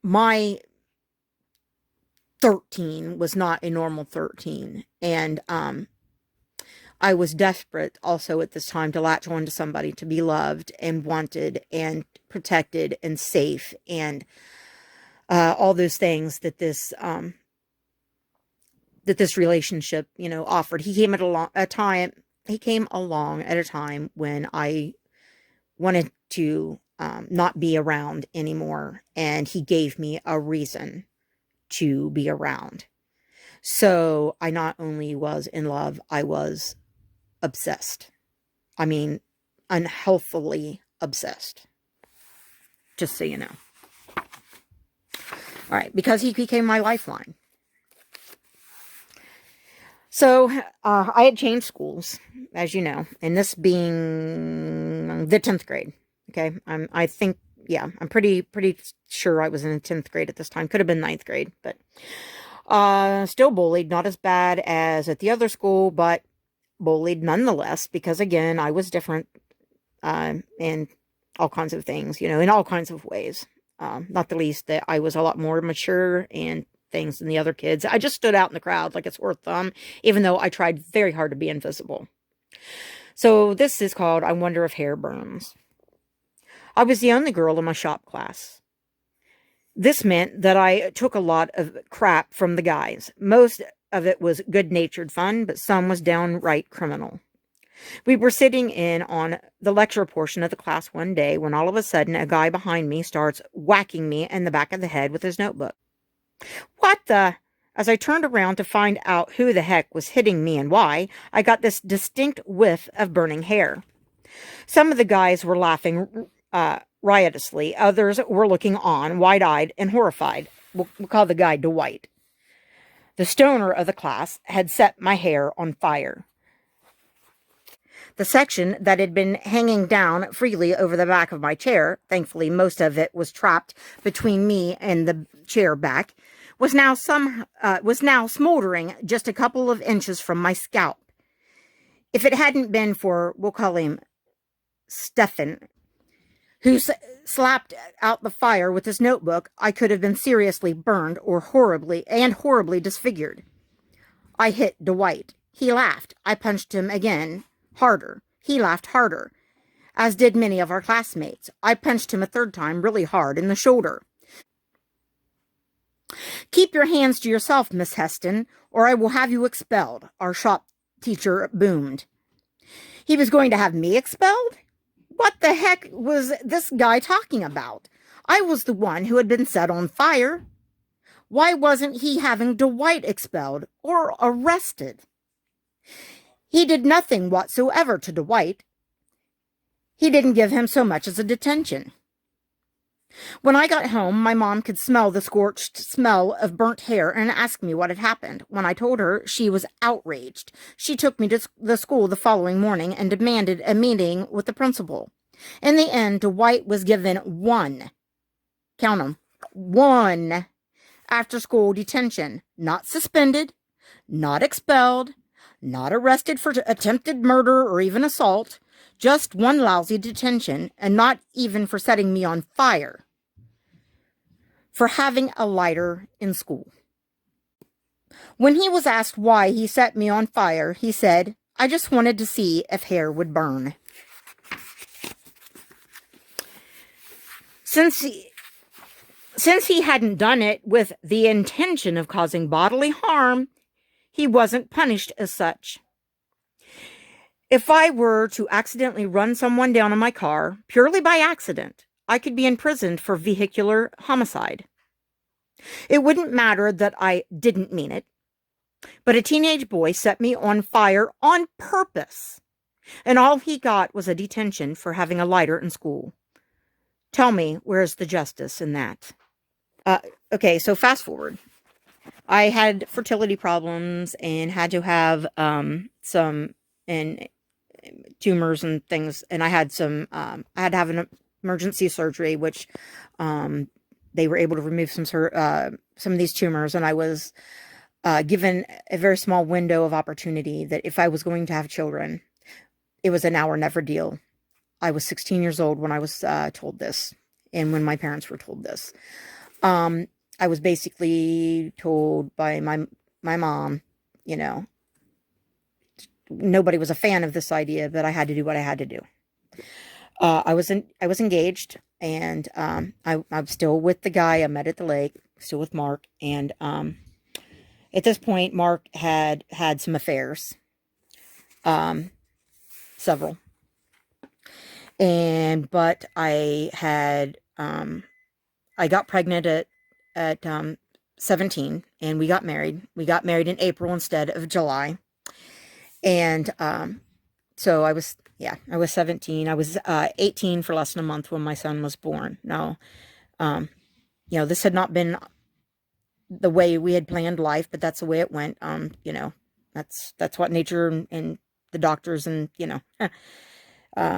Speaker 1: my 13 was not a normal 13. And I was desperate also at this time to latch on to somebody, to be loved and wanted and protected and safe and all those things that this relationship, offered. He came along at a time when I wanted to not be around anymore, and he gave me a reason to be around. So I not only was in love, I was obsessed. I mean, unhealthily obsessed. Just so you know. All right, because he became my lifeline. So I had changed schools, as you know, and this being the 10th grade. Okay, I'm pretty sure I was in the 10th grade at this time. Could have been 9th grade, but still bullied. Not as bad as at the other school, but bullied nonetheless, because again, I was different in all kinds of things, in all kinds of ways. Not the least that I was a lot more mature and things than the other kids. I just stood out in the crowd like a sore thumb, even though I tried very hard to be invisible. So this is called I Wonder If Hair Burns. I was the only girl in my shop class. This meant that I took a lot of crap from the guys. Most of it was good-natured fun, but some was downright criminal. We were sitting in on the lecture portion of the class one day when all of a sudden a guy behind me starts whacking me in the back of the head with his notebook. What the? As I turned around to find out who the heck was hitting me and why, I got this distinct whiff of burning hair. Some of the guys were laughing riotously. Others were looking on, wide-eyed and horrified. We'll call the guy Dwight. The stoner of the class had set my hair on fire. The section that had been hanging down freely over the back of my chair, thankfully most of it was trapped between me and the chair back, was now smoldering just a couple of inches from my scalp. If it hadn't been for, we'll call him Stefan, who slapped out the fire with his notebook, I could have been seriously burned or horribly disfigured. I hit Dwight. He laughed. I punched him again, harder. He laughed harder, as did many of our classmates. I punched him a third time really hard in the shoulder. Keep your hands to yourself, Miss Heston, or I will have you expelled, our shop teacher boomed. He was going to have me expelled? What the heck was this guy talking about? I was the one who had been set on fire. Why wasn't he having Dwight expelled or arrested? He did nothing whatsoever to Dwight. He didn't give him so much as a detention. When I got home, my mom could smell the scorched smell of burnt hair and asked me what had happened. When I told her, she was outraged. She took me to the school the following morning and demanded a meeting with the principal. In the end, Dwight was given one, count 'em, one after-school detention, not suspended, not expelled, not arrested for attempted murder or even assault, just one lousy detention, and not even for setting me on fire, for having a lighter in school. When he was asked why he set me on fire, he said, I just wanted to see if hair would burn. Since he hadn't done it with the intention of causing bodily harm, he wasn't punished as such. If I were to accidentally run someone down in my car, purely by accident, I could be imprisoned for vehicular homicide. It wouldn't matter that I didn't mean it, but a teenage boy set me on fire on purpose, and all he got was a detention for having a lighter in school. Tell me, where's the justice in that? Okay, so fast forward. I had fertility problems and had to have some tumors and things, and I had I had to have an emergency surgery, which they were able to remove some of these tumors, and I was given a very small window of opportunity that if I was going to have children, it was a now or never deal. I was 16 years old when I was told this, and when my parents were told this. I was basically told by my mom, you know, nobody was a fan of this idea, but I had to do what I had to do. I was engaged, and I'm still with the guy I met at the lake, still with Mark, and at this point, Mark had some affairs, several, but I had I got pregnant at 17, and we got married. We got married in April instead of July. And so I was 17. I was 18 for less than a month when my son was born. Now, this had not been the way we had planned life, but that's the way it went. That's what nature and the doctors and,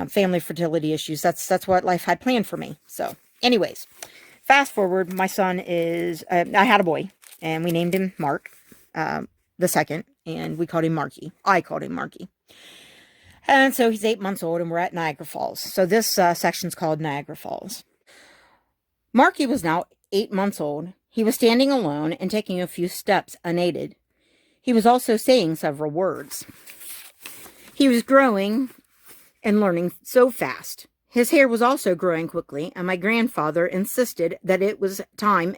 Speaker 1: family fertility issues, that's what life had planned for me. So anyways, fast forward, my son is, I had a boy, and we named him Mark, the second, and we called him Marky. I called him Marky. And so he's 8 months old, and we're at Niagara Falls. So this section's called Niagara Falls. Marky was now 8 months old. He was standing alone and taking a few steps unaided. He was also saying several words. He was growing and learning so fast. His hair was also growing quickly, and my grandfather insisted that it was time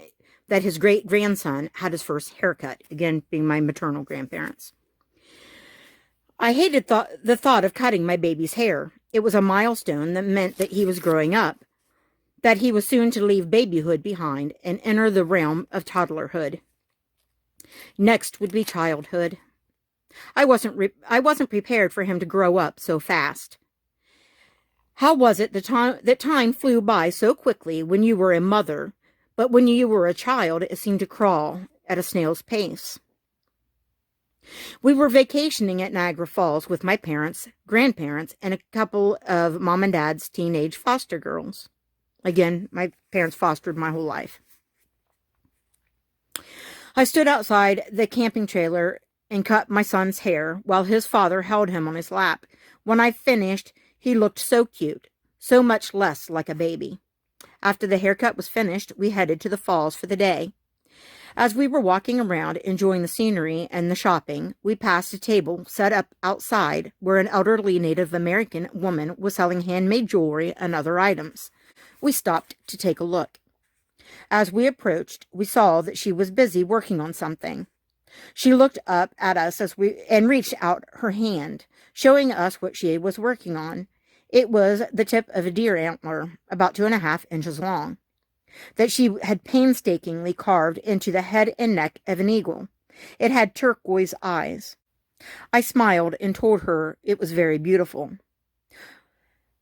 Speaker 1: that his great-grandson had his first haircut, again, being my maternal grandparents. I hated the thought of cutting my baby's hair. It was a milestone that meant that he was growing up, that he was soon to leave babyhood behind and enter the realm of toddlerhood. Next would be childhood. I wasn't prepared for him to grow up so fast. How was it that time flew by so quickly when you were a mother, but when you were a child, it seemed to crawl at a snail's pace? We were vacationing at Niagara Falls with my parents, grandparents, and a couple of mom and dad's teenage foster girls. Again, my parents fostered my whole life. I stood outside the camping trailer and cut my son's hair while his father held him on his lap. When I finished, he looked so cute, so much less like a baby. After the haircut was finished, we headed to the falls for the day. As we were walking around, enjoying the scenery and the shopping, we passed a table set up outside where an elderly Native American woman was selling handmade jewelry and other items. We stopped to take a look. As we approached, we saw that she was busy working on something. She looked up at us and reached out her hand, showing us what she was working on. It was the tip of a deer antler, about 2.5 inches long, that she had painstakingly carved into the head and neck of an eagle. It had turquoise eyes. I smiled and told her it was very beautiful.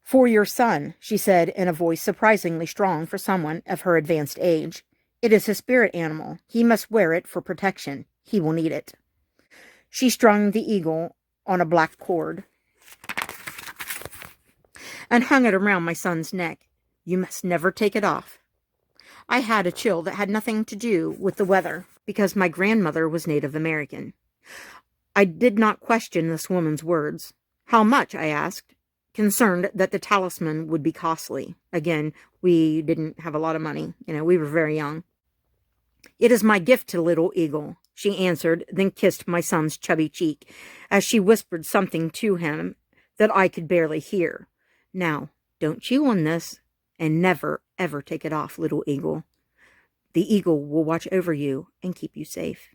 Speaker 1: "For your son," she said in a voice surprisingly strong for someone of her advanced age. "It is his spirit animal. He must wear it for protection. He will need it." She strung the eagle on a black cord and hung it around my son's neck. "You must never take it off." I had a chill that had nothing to do with the weather, because my grandmother was Native American. I did not question this woman's words. "How much?" I asked, concerned that the talisman would be costly. Again, we didn't have a lot of money. We were very young. "It is my gift to Little Eagle," she answered, then kissed my son's chubby cheek as she whispered something to him that I could barely hear. "Now, don't chew on this, and never, ever take it off, Little Eagle. The eagle will watch over you and keep you safe."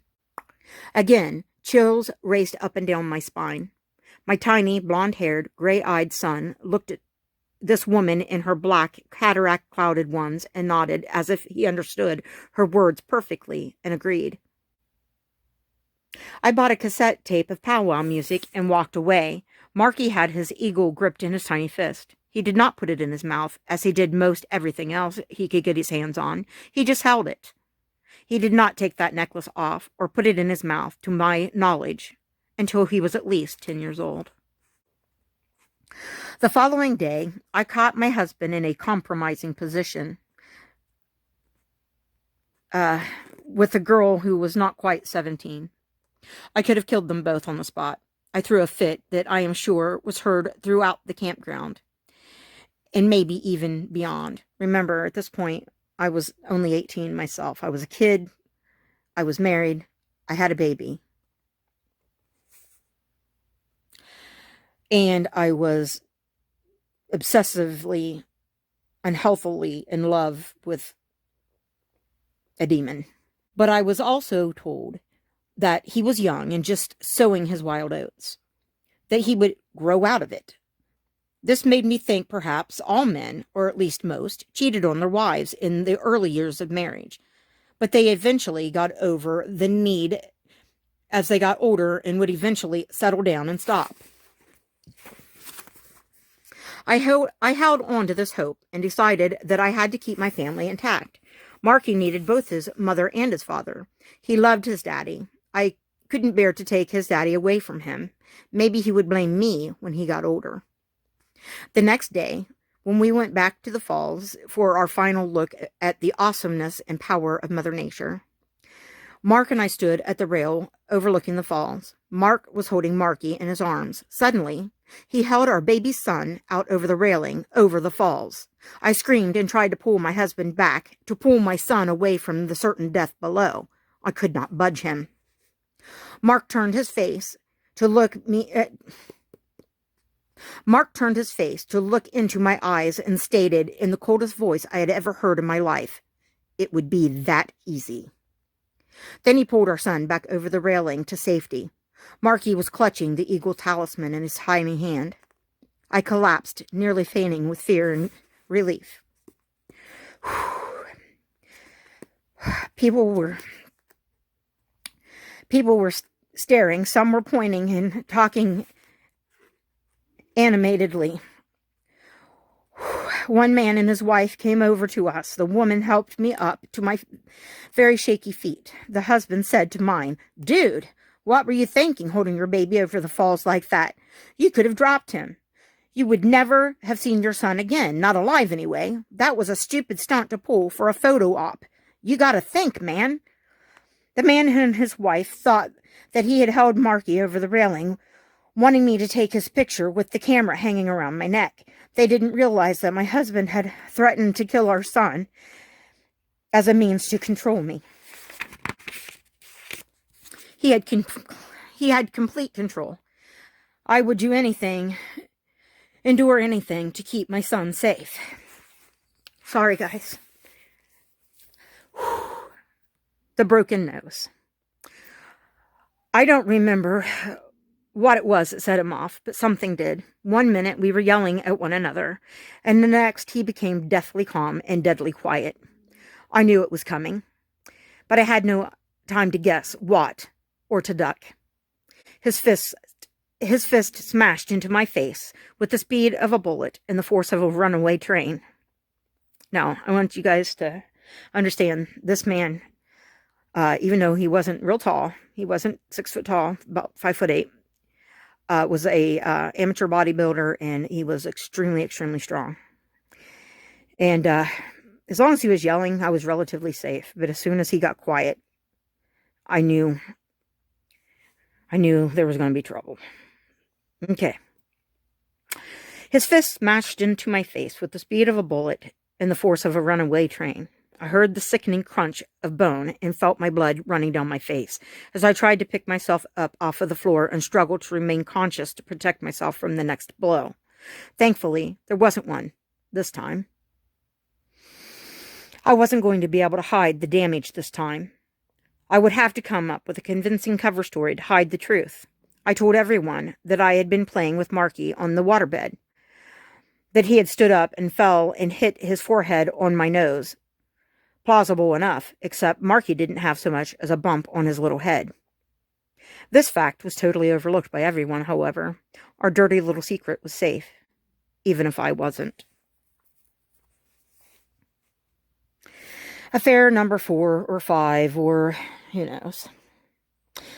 Speaker 1: Again, chills raced up and down my spine. My tiny, blonde-haired, gray-eyed son looked at this woman in her black, cataract-clouded ones and nodded as if he understood her words perfectly and agreed. I bought a cassette tape of powwow music and walked away. Marky had his eagle gripped in his tiny fist. He did not put it in his mouth, as he did most everything else he could get his hands on. He just held it. He did not take that necklace off or put it in his mouth, to my knowledge, until he was at least 10 years old. The following day, I caught my husband in a compromising position with a girl who was not quite 17. I could have killed them both on the spot. I threw a fit that I am sure was heard throughout the campground, and maybe even beyond. Remember, at this point, I was only 18 myself. I was a kid. I was married. I had a baby. And I was obsessively, unhealthily in love with a demon. But I was also told that he was young and just sowing his wild oats, that he would grow out of it. This made me think perhaps all men, or at least most, cheated on their wives in the early years of marriage, but they eventually got over the need as they got older and would eventually settle down and stop. I held on to this hope and decided that I had to keep my family intact. Marky needed both his mother and his father. He loved his daddy. I couldn't bear to take his daddy away from him. Maybe he would blame me when he got older. The next day, when we went back to the falls for our final look at the awesomeness and power of Mother Nature, Mark and I stood at the rail overlooking the falls. Mark was holding Marky in his arms. Suddenly, he held our baby son out over the railing over the falls. I screamed and tried to pull my husband back, to pull my son away from the certain death below. I could not budge him. Mark turned his face to look into my eyes and stated in the coldest voice I had ever heard in my life, "It would be that easy." Then he pulled our son back over the railing to safety. Marky was clutching the eagle talisman in his tiny hand. I collapsed, nearly fainting with fear and relief. People were staring. Some were pointing and talking animatedly. One man and his wife came over to us. The woman helped me up to my very shaky feet. The husband said to mine, "Dude, what were you thinking holding your baby over the falls like that? You could have dropped him. You would never have seen your son again, not alive anyway. That was a stupid stunt to pull for a photo op. You gotta think, man." The man and his wife thought that he had held Marky over the railing, wanting me to take his picture with the camera hanging around my neck. They didn't realize that my husband had threatened to kill our son as a means to control me. He had complete control. I would do anything, endure anything to keep my son safe. Sorry, guys. The broken nose. I don't remember what it was that set him off, but something did. One minute we were yelling at one another, and the next he became deathly calm and deadly quiet. I knew it was coming, but I had no time to guess what or to duck. His fist smashed into my face with the speed of a bullet and the force of a runaway train. Now, I want you guys to understand this man, even though he wasn't real tall, he wasn't 6 foot tall, about 5'8", was a amateur bodybuilder, and he was extremely, extremely strong. And as long as he was yelling, I was relatively safe. But as soon as he got quiet, I knew there was going to be trouble. Okay. His fist smashed into my face with the speed of a bullet and the force of a runaway train. I heard the sickening crunch of bone and felt my blood running down my face as I tried to pick myself up off of the floor and struggled to remain conscious to protect myself from the next blow. Thankfully, there wasn't one this time. I wasn't going to be able to hide the damage this time. I would have to come up with a convincing cover story to hide the truth. I told everyone that I had been playing with Marky on the waterbed, that he had stood up and fell and hit his forehead on my nose. Plausible enough, except Marky didn't have so much as a bump on his little head. This fact was totally overlooked by everyone, however. Our dirty little secret was safe, even if I wasn't. Affair number 4 or 5, or who knows.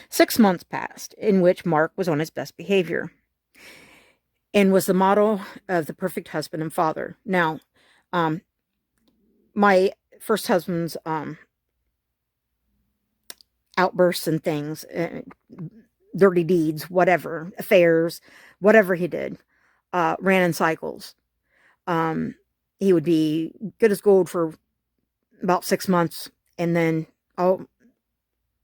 Speaker 1: 6 months passed, in which Mark was on his best behavior and was the model of the perfect husband and father. Now, my first husband's outbursts and things, dirty deeds, whatever, affairs, whatever he did, ran in cycles. He would be good as gold for about 6 months, and then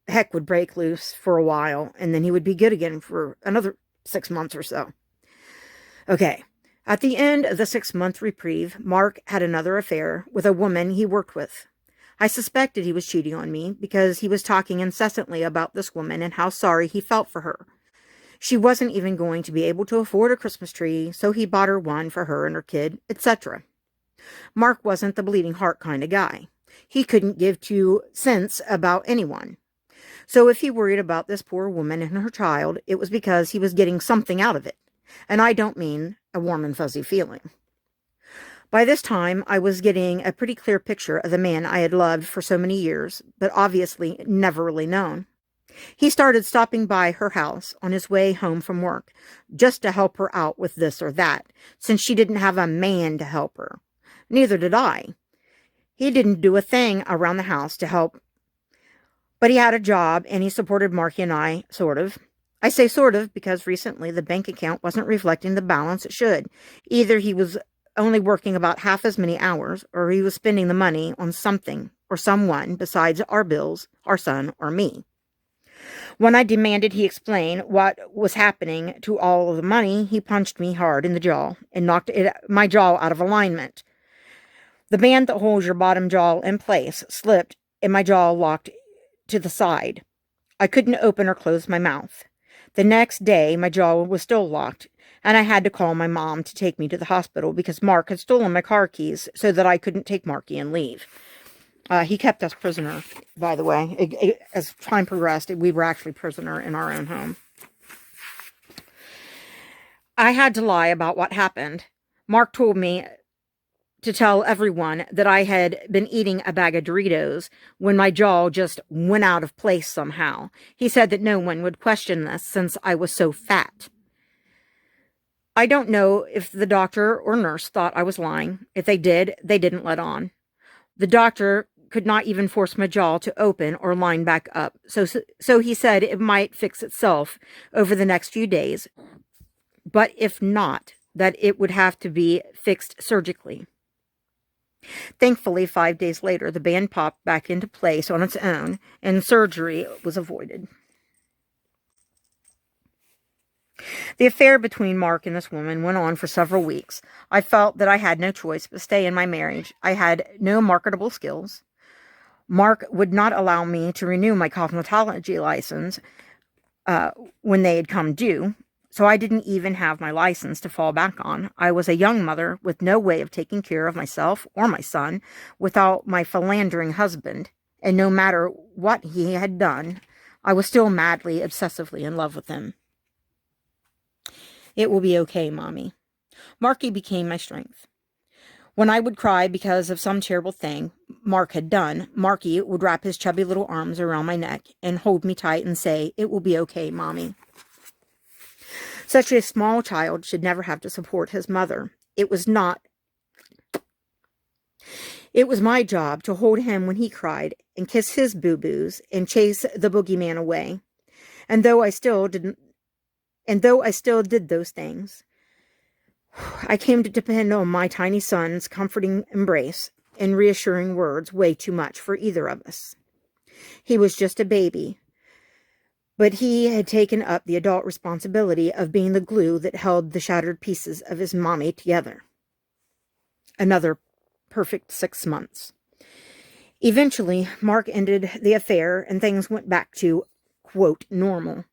Speaker 1: heck would break loose for a while, and then he would be good again for another 6 months or so. Okay, at the end of the 6-month reprieve, Mark had another affair with a woman he worked with. I suspected he was cheating on me because he was talking incessantly about this woman and how sorry he felt for her. She wasn't even going to be able to afford a Christmas tree, so he bought her one for her and her kid, etc. Mark wasn't the bleeding heart kind of guy. He couldn't give 2 cents about anyone. So if he worried about this poor woman and her child, it was because he was getting something out of it. And I don't mean a warm and fuzzy feeling. By this time, I was getting a pretty clear picture of the man I had loved for so many years, but obviously never really known. He started stopping by her house on his way home from work, just to help her out with this or that, since she didn't have a man to help her. Neither did I. He didn't do a thing around the house to help, but he had a job, and he supported Marky and I, sort of. I say sort of because recently the bank account wasn't reflecting the balance it should. Either he was only working about half as many hours, or he was spending the money on something or someone besides our bills, our son, or me. When I demanded he explain what was happening to all of the money, he punched me hard in the jaw and knocked my jaw out of alignment. The band that holds your bottom jaw in place slipped, and my jaw locked to the side. I couldn't open or close my mouth. The next day, my jaw was still locked, and I had to call my mom to take me to the hospital because Mark had stolen my car keys so that I couldn't take Marky and leave. He kept us prisoner, by the way. As time progressed, we were actually prisoner in our own home. I had to lie about what happened. Mark told me to tell everyone that I had been eating a bag of Doritos when my jaw just went out of place somehow. He said that no one would question this since I was so fat. I don't know if the doctor or nurse thought I was lying. If they did, they didn't let on. The doctor could not even force my jaw to open or line back up. So he said it might fix itself over the next few days, but if not, that it would have to be fixed surgically. Thankfully, 5 days later, the band popped back into place on its own, and surgery was avoided. The affair between Mark and this woman went on for several weeks. I felt that I had no choice but stay in my marriage. I had no marketable skills. Mark would not allow me to renew my cosmetology license when they had come due, so I didn't even have my license to fall back on. I was a young mother with no way of taking care of myself or my son without my philandering husband, and no matter what he had done, I was still madly, obsessively in love with him. It will be okay, Mommy. Marky became my strength. When I would cry because of some terrible thing Mark had done, Marky would wrap his chubby little arms around my neck and hold me tight and say, "It will be okay, Mommy." Such a small child should never have to support his mother. It was my job to hold him when he cried and kiss his boo-boos and chase the boogeyman away. And though I still did those things, I came to depend on my tiny son's comforting embrace and reassuring words way too much for either of us. He was just a baby, but he had taken up the adult responsibility of being the glue that held the shattered pieces of his mommy together. Another perfect 6 months. Eventually, Mark ended the affair and things went back to, quote, normal.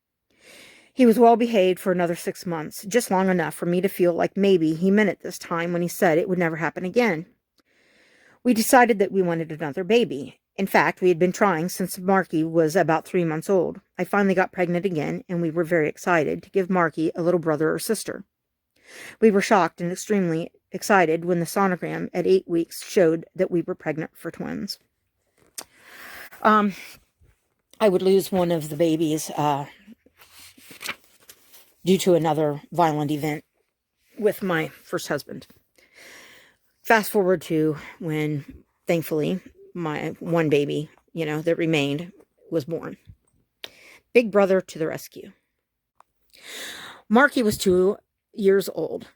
Speaker 1: He was well behaved for another 6 months, just long enough for me to feel like maybe he meant it this time when he said it would never happen again. We decided that we wanted another baby. In fact, we had been trying since Marky was about 3 months old. I finally got pregnant again, and we were very excited to give Marky a little brother or sister. We were shocked and extremely excited when the sonogram at 8 weeks showed that we were pregnant for twins. I would lose one of the babies due to another violent event with my first husband. Fast forward to when, thankfully, my one baby, that remained was born. Big brother to the rescue. Marky was 2 years old,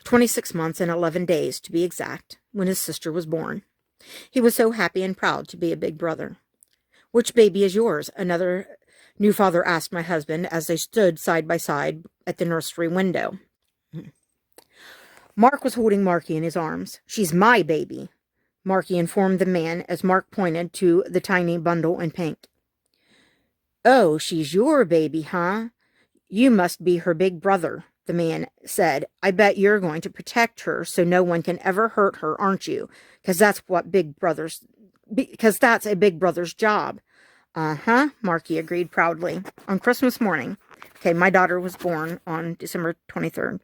Speaker 1: 26 months and 11 days to be exact, when his sister was born. He was so happy and proud to be a big brother. "Which baby is yours?" another new father asked my husband as they stood side by side at the nursery window. Mark was holding Marky in his arms. "She's my baby," Marky informed the man as Mark pointed to the tiny bundle in pink. "Oh, she's your baby, huh? You must be her big brother," the man said. "I bet you're going to protect her so no one can ever hurt her, aren't you? Because that's a big brother's job." "Uh-huh," Marky agreed proudly. On Christmas morning, my daughter was born on December 23rd.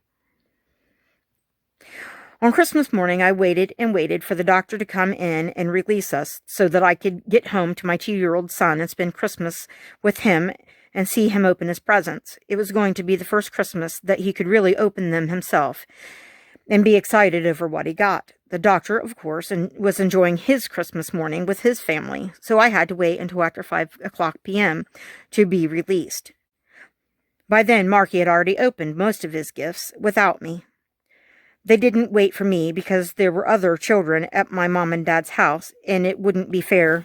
Speaker 1: On Christmas morning, I waited and waited for the doctor to come in and release us so that I could get home to my 2-year-old son and spend Christmas with him and see him open his presents. It was going to be the first Christmas that he could really open them himself and be excited over what he got. The doctor, of course, was enjoying his Christmas morning with his family, so I had to wait until after 5 p.m. to be released. By then, Marky had already opened most of his gifts without me. They didn't wait for me because there were other children at my mom and dad's house, and it wouldn't be fair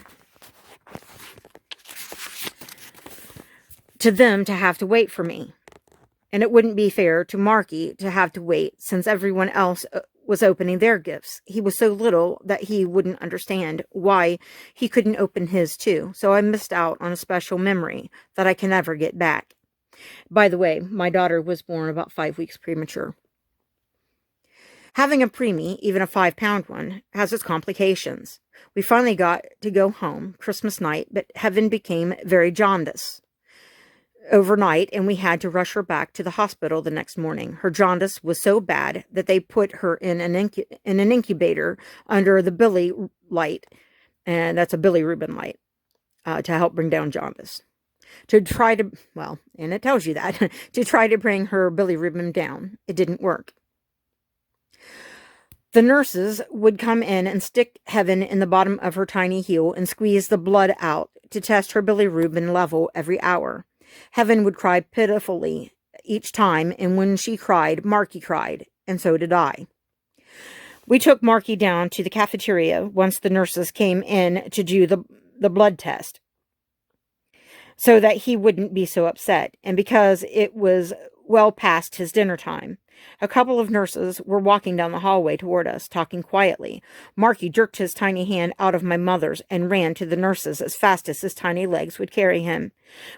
Speaker 1: to them to have to wait for me. And it wouldn't be fair to Marky to have to wait since everyone else was opening their gifts. He was so little that he wouldn't understand why he couldn't open his too. So I missed out on a special memory that I can never get back. By the way, my daughter was born about 5 weeks premature. Having a preemie, even a 5-pound one, has its complications. We finally got to go home Christmas night, but Heaven became very jaundiced overnight, and we had to rush her back to the hospital the next morning. Her jaundice was so bad that they put her in an incubator under the Billy light, and that's a bilirubin light, to help bring down jaundice. And it tells you that, to try to bring her bilirubin down. It didn't work. The nurses would come in and stick Heaven in the bottom of her tiny heel and squeeze the blood out to test her bilirubin level every hour. Heaven would cry pitifully each time, and when she cried, Marky cried, and so did I. We took Marky down to the cafeteria once the nurses came in to do the blood test, so that he wouldn't be so upset, and because it was well past his dinner time. A couple of nurses were walking down the hallway toward us, talking quietly. Marky jerked his tiny hand out of my mother's and ran to the nurses as fast as his tiny legs would carry him.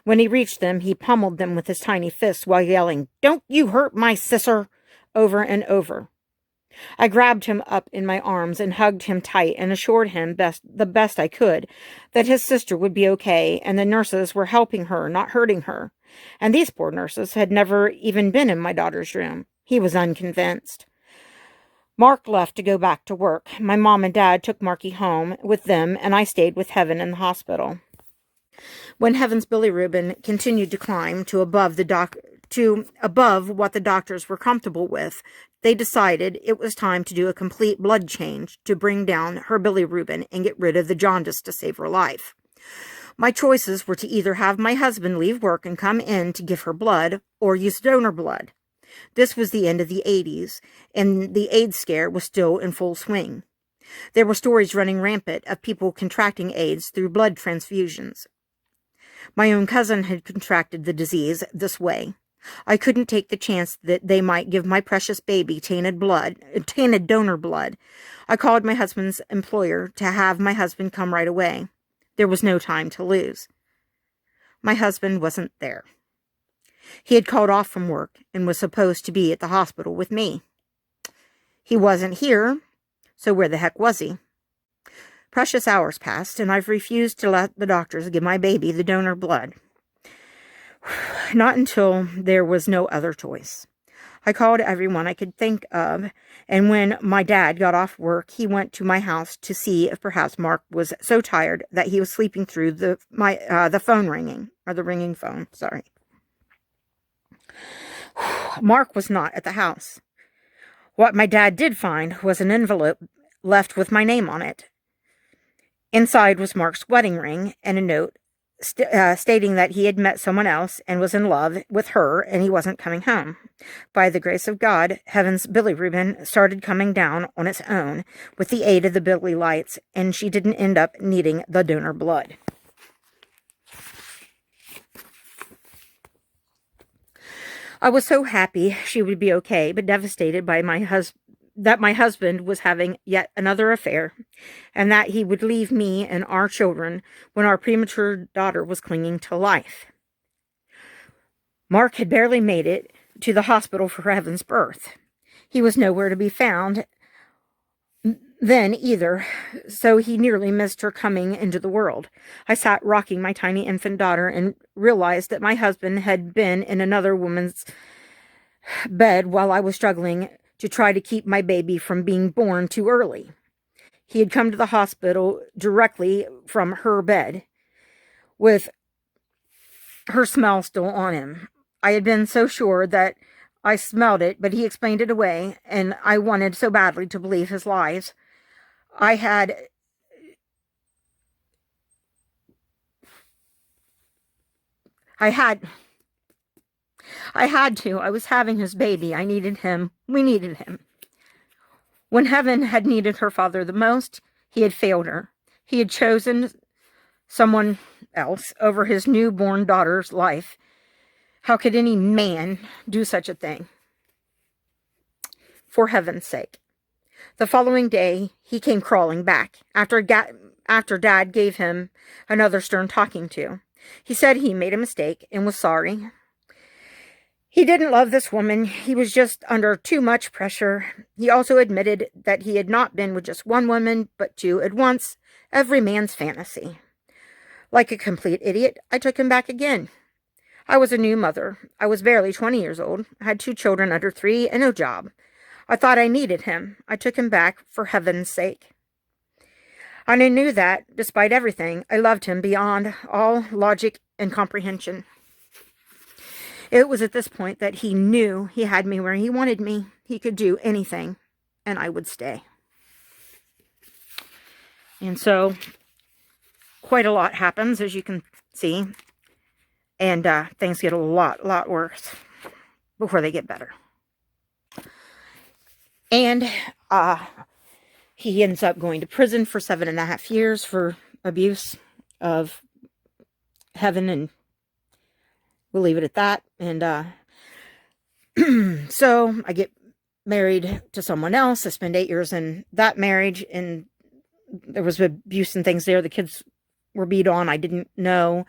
Speaker 1: When he reached them, he pummeled them with his tiny fists while yelling, "Don't you hurt my sister!" over and over. I grabbed him up in my arms and hugged him tight and assured him the best I could that his sister would be okay and the nurses were helping her, not hurting her. And these poor nurses had never even been in my daughter's room. He was unconvinced. Mark left to go back to work. My mom and dad took Marky home with them, and I stayed with Heaven in the hospital. When Heaven's bilirubin continued to climb to above what the doctors were comfortable with, they decided it was time to do a complete blood change to bring down her bilirubin and get rid of the jaundice to save her life. My choices were to either have my husband leave work and come in to give her blood or use donor blood. This was the end of the 80s, and the AIDS scare was still in full swing. There were stories running rampant of people contracting AIDS through blood transfusions. My own cousin had contracted the disease this way. I couldn't take the chance that they might give my precious baby tainted donor blood. I called my husband's employer to have my husband come right away. There was no time to lose. My husband wasn't there. He had called off from work and was supposed to be at the hospital with me. He wasn't here, so where the heck was he? Precious hours passed, and I've refused to let the doctors give my baby the donor blood. Not until there was no other choice. I called everyone I could think of, and when my dad got off work, he went to my house to see if perhaps Mark was so tired that he was sleeping through the phone ringing, or the ringing phone, sorry. Mark was not at the house. What my dad did find was an envelope left with my name on it. Inside was Mark's wedding ring and a note stating that he had met someone else and was in love with her and he wasn't coming home. By the grace of God, Heaven's bilirubin started coming down on its own with the aid of the Billy lights, and she didn't end up needing the donor blood. I was so happy she would be okay, but devastated by that my husband was having yet another affair, and that he would leave me and our children when our premature daughter was clinging to life. Mark had barely made it to the hospital for Heaven's birth. He was nowhere to be found then either, so he nearly missed her coming into the world. I sat rocking my tiny infant daughter and realized that my husband had been in another woman's bed while I was struggling to try to keep my baby from being born too early. He had come to the hospital directly from her bed, with her smell still on him. I had been so sure that I smelled it, but he explained it away, and I wanted so badly to believe his lies. I had to. I was having his baby. I needed him. We needed him. When Heaven had needed her father the most, he had failed her. He had chosen someone else over his newborn daughter's life. How could any man do such a thing? For Heaven's sake. The following day, he came crawling back, after Dad gave him another stern talking to. He said he made a mistake and was sorry. He didn't love this woman. He was just under too much pressure. He also admitted that he had not been with just one woman, but two at once, every man's fantasy. Like a complete idiot, I took him back again. I was a new mother. I was barely 20 years old. I had 2 children under 3 and no job. I thought I needed him. I took him back for Heaven's sake. And I knew that, despite everything, I loved him beyond all logic and comprehension. It was at this point that he knew he had me where he wanted me. He could do anything. and I would stay. And so quite a lot happens, as you can see, and things get a lot worse before they get better. And he ends up going to prison for 7.5 years for abuse of heaven, and we'll leave it at that. And so I get married to someone else. I spend 8 years in that marriage, and there was abuse and things there. The kids were beat on. I didn't know.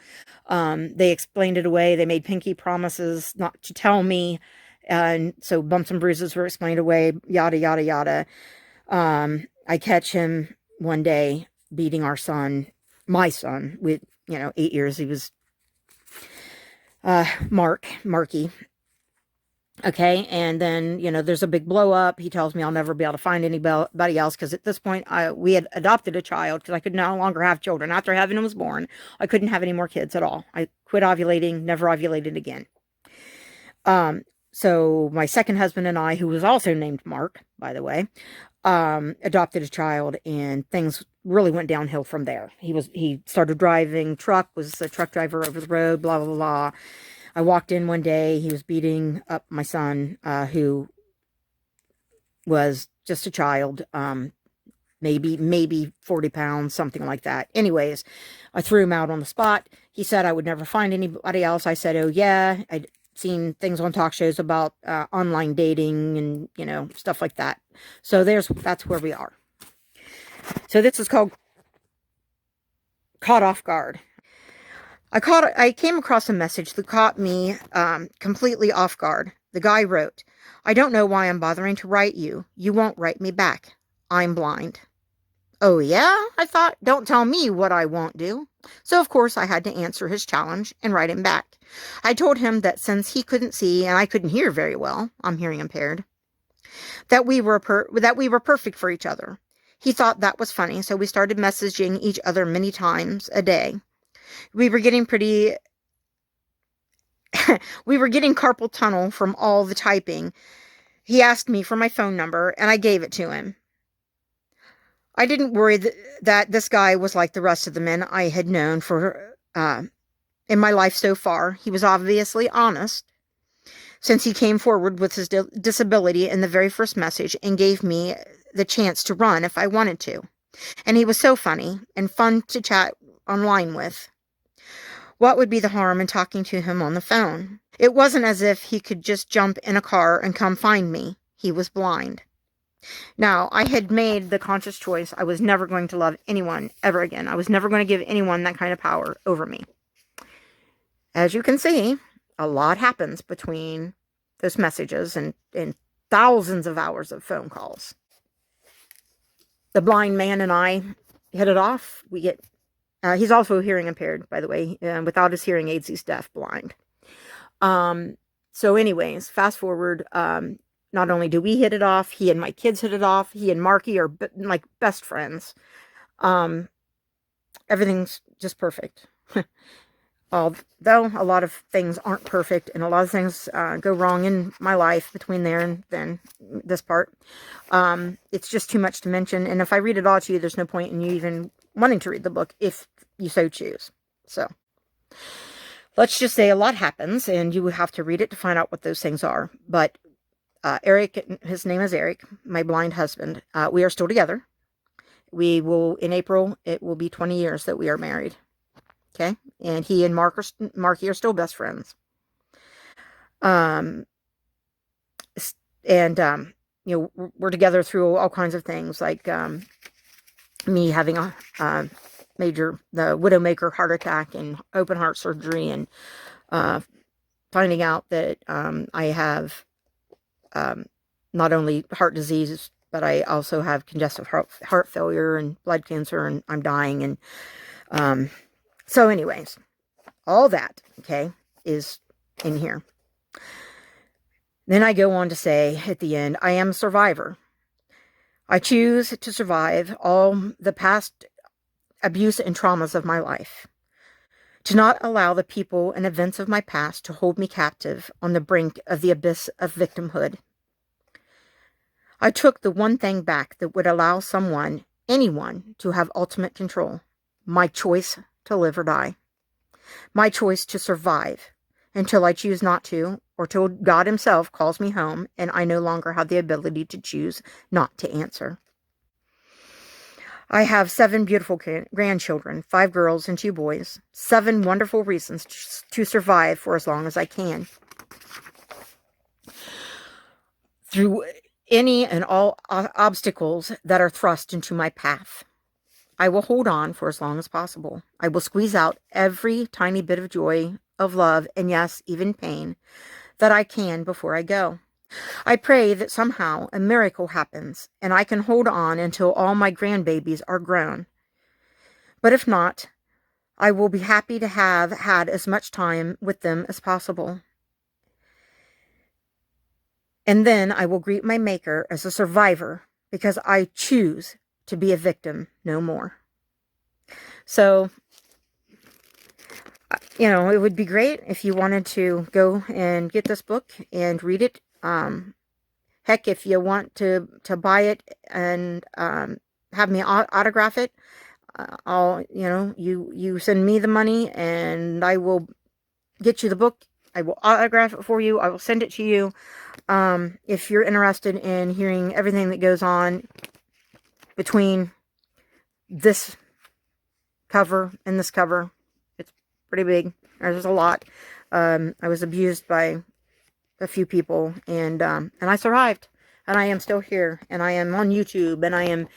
Speaker 1: They explained it away. They made pinky promises not to tell me. And so bumps and bruises were explained away, yada, yada, yada. I catch him one day beating our son, my son, with, 8 years. He was Marky. Okay, and then, there's a big blow up. He tells me I'll never be able to find anybody else, because at this point, we had adopted a child, because I could no longer have children. After Heaven was born, I couldn't have any more kids at all. I quit ovulating, never ovulated again. So my second husband and I, who was also named Mark, by the way, adopted a child, and things really went downhill from there. He started driving truck, was a truck driver over the road, blah, blah, blah. I walked in one day, he was beating up my son, who was just a child, maybe 40 pounds, something like that. Anyways, I threw him out on the spot. He said I would never find anybody else. I said, oh yeah, I'd seen things on talk shows about online dating and, stuff like that. So that's where we are. So this is called Caught Off Guard. I came across a message that caught me completely off guard. The guy wrote, I don't know why I'm bothering to write you. You won't write me back. I'm blind. Oh yeah? I thought, don't tell me what I won't do. So of course I had to answer his challenge and write him back. I told him that since he couldn't see and I couldn't hear very well, I'm hearing impaired, that we were perfect for each other. He thought that was funny, so we started messaging each other many times a day. We were getting carpal tunnel from all the typing. He asked me for my phone number, and I gave it to him. I didn't worry that this guy was like the rest of the men I had known in my life so far. He was obviously honest, since he came forward with his disability in the very first message and gave me the chance to run if I wanted to. And he was so funny and fun to chat online with. What would be the harm in talking to him on the phone? It wasn't as if he could just jump in a car and come find me. He was blind. Now, I had made the conscious choice. I was never going to love anyone ever again. I was never going to give anyone that kind of power over me. As you can see, a lot happens between those messages and thousands of hours of phone calls. The blind man and I hit it off. He's also hearing impaired, by the way. Without his hearing aids, he's deaf blind. So anyways, fast forward, not only do we hit it off, he and my kids hit it off. He and Marky are like best friends. Everything's just perfect. Although a lot of things aren't perfect, and a lot of things go wrong in my life between there and then this part. It's just too much to mention, and if I read it all to you, there's no point in you even wanting to read the book if you so choose. So let's just say a lot happens, and you have to read it to find out what those things are. But Eric, his name is Eric, my blind husband. We are still together. In April, it will be 20 years that we are married. Okay, and he and Marky are still best friends. We're together through all kinds of things, like me having a major widowmaker heart attack and open heart surgery, and finding out that I have not only heart disease, but I also have congestive heart failure and blood cancer, and I'm dying. And so anyways, all that, okay, is in here. Then I go on to say at the end, I am a survivor. I choose to survive all the past abuse and traumas of my life, to not allow the people and events of my past to hold me captive on the brink of the abyss of victimhood. I took the one thing back that would allow someone, anyone, to have ultimate control. My choice to live or die. My choice to survive until I choose not to, or till God himself calls me home and I no longer have the ability to choose not to answer. I have 7 beautiful grandchildren, 5 girls and 2 boys. 7 wonderful reasons to survive for as long as I can. Through any and all obstacles that are thrust into my path, I will hold on for as long as possible. I will squeeze out every tiny bit of joy, of love, and yes, even pain that I can before I go. I pray that somehow a miracle happens and I can hold on until all my grandbabies are grown. But if not, I will be happy to have had as much time with them as possible. And then I will greet my Maker as a survivor because I choose to be a victim no more. So, you know, it would be great if you wanted to go and get this book and read it. Heck, if you want to buy it and have me autograph it, you send me the money and I will get you the book. I will autograph it for you. I will send it to you. If you're interested in hearing everything that goes on between this cover and this cover, it's pretty big. There's a lot. I was abused by a few people, and I survived, and I am still here, and I am on YouTube, and I am,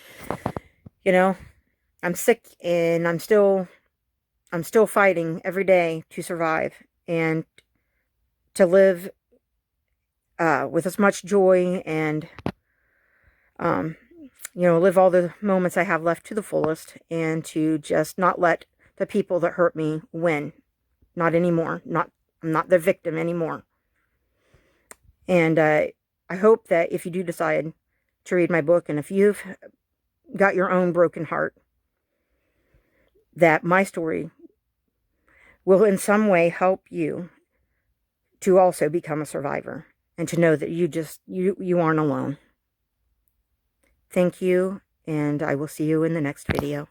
Speaker 1: I'm sick, and I'm still fighting every day to survive and to live with as much joy and live all the moments I have left to the fullest, and to just not let the people that hurt me win. Not anymore. I'm not the victim anymore. And I hope that if you do decide to read my book, and if you've got your own broken heart, that my story will in some way help you to also become a survivor, and to know that you aren't alone. Thank you, and I will see you in the next video.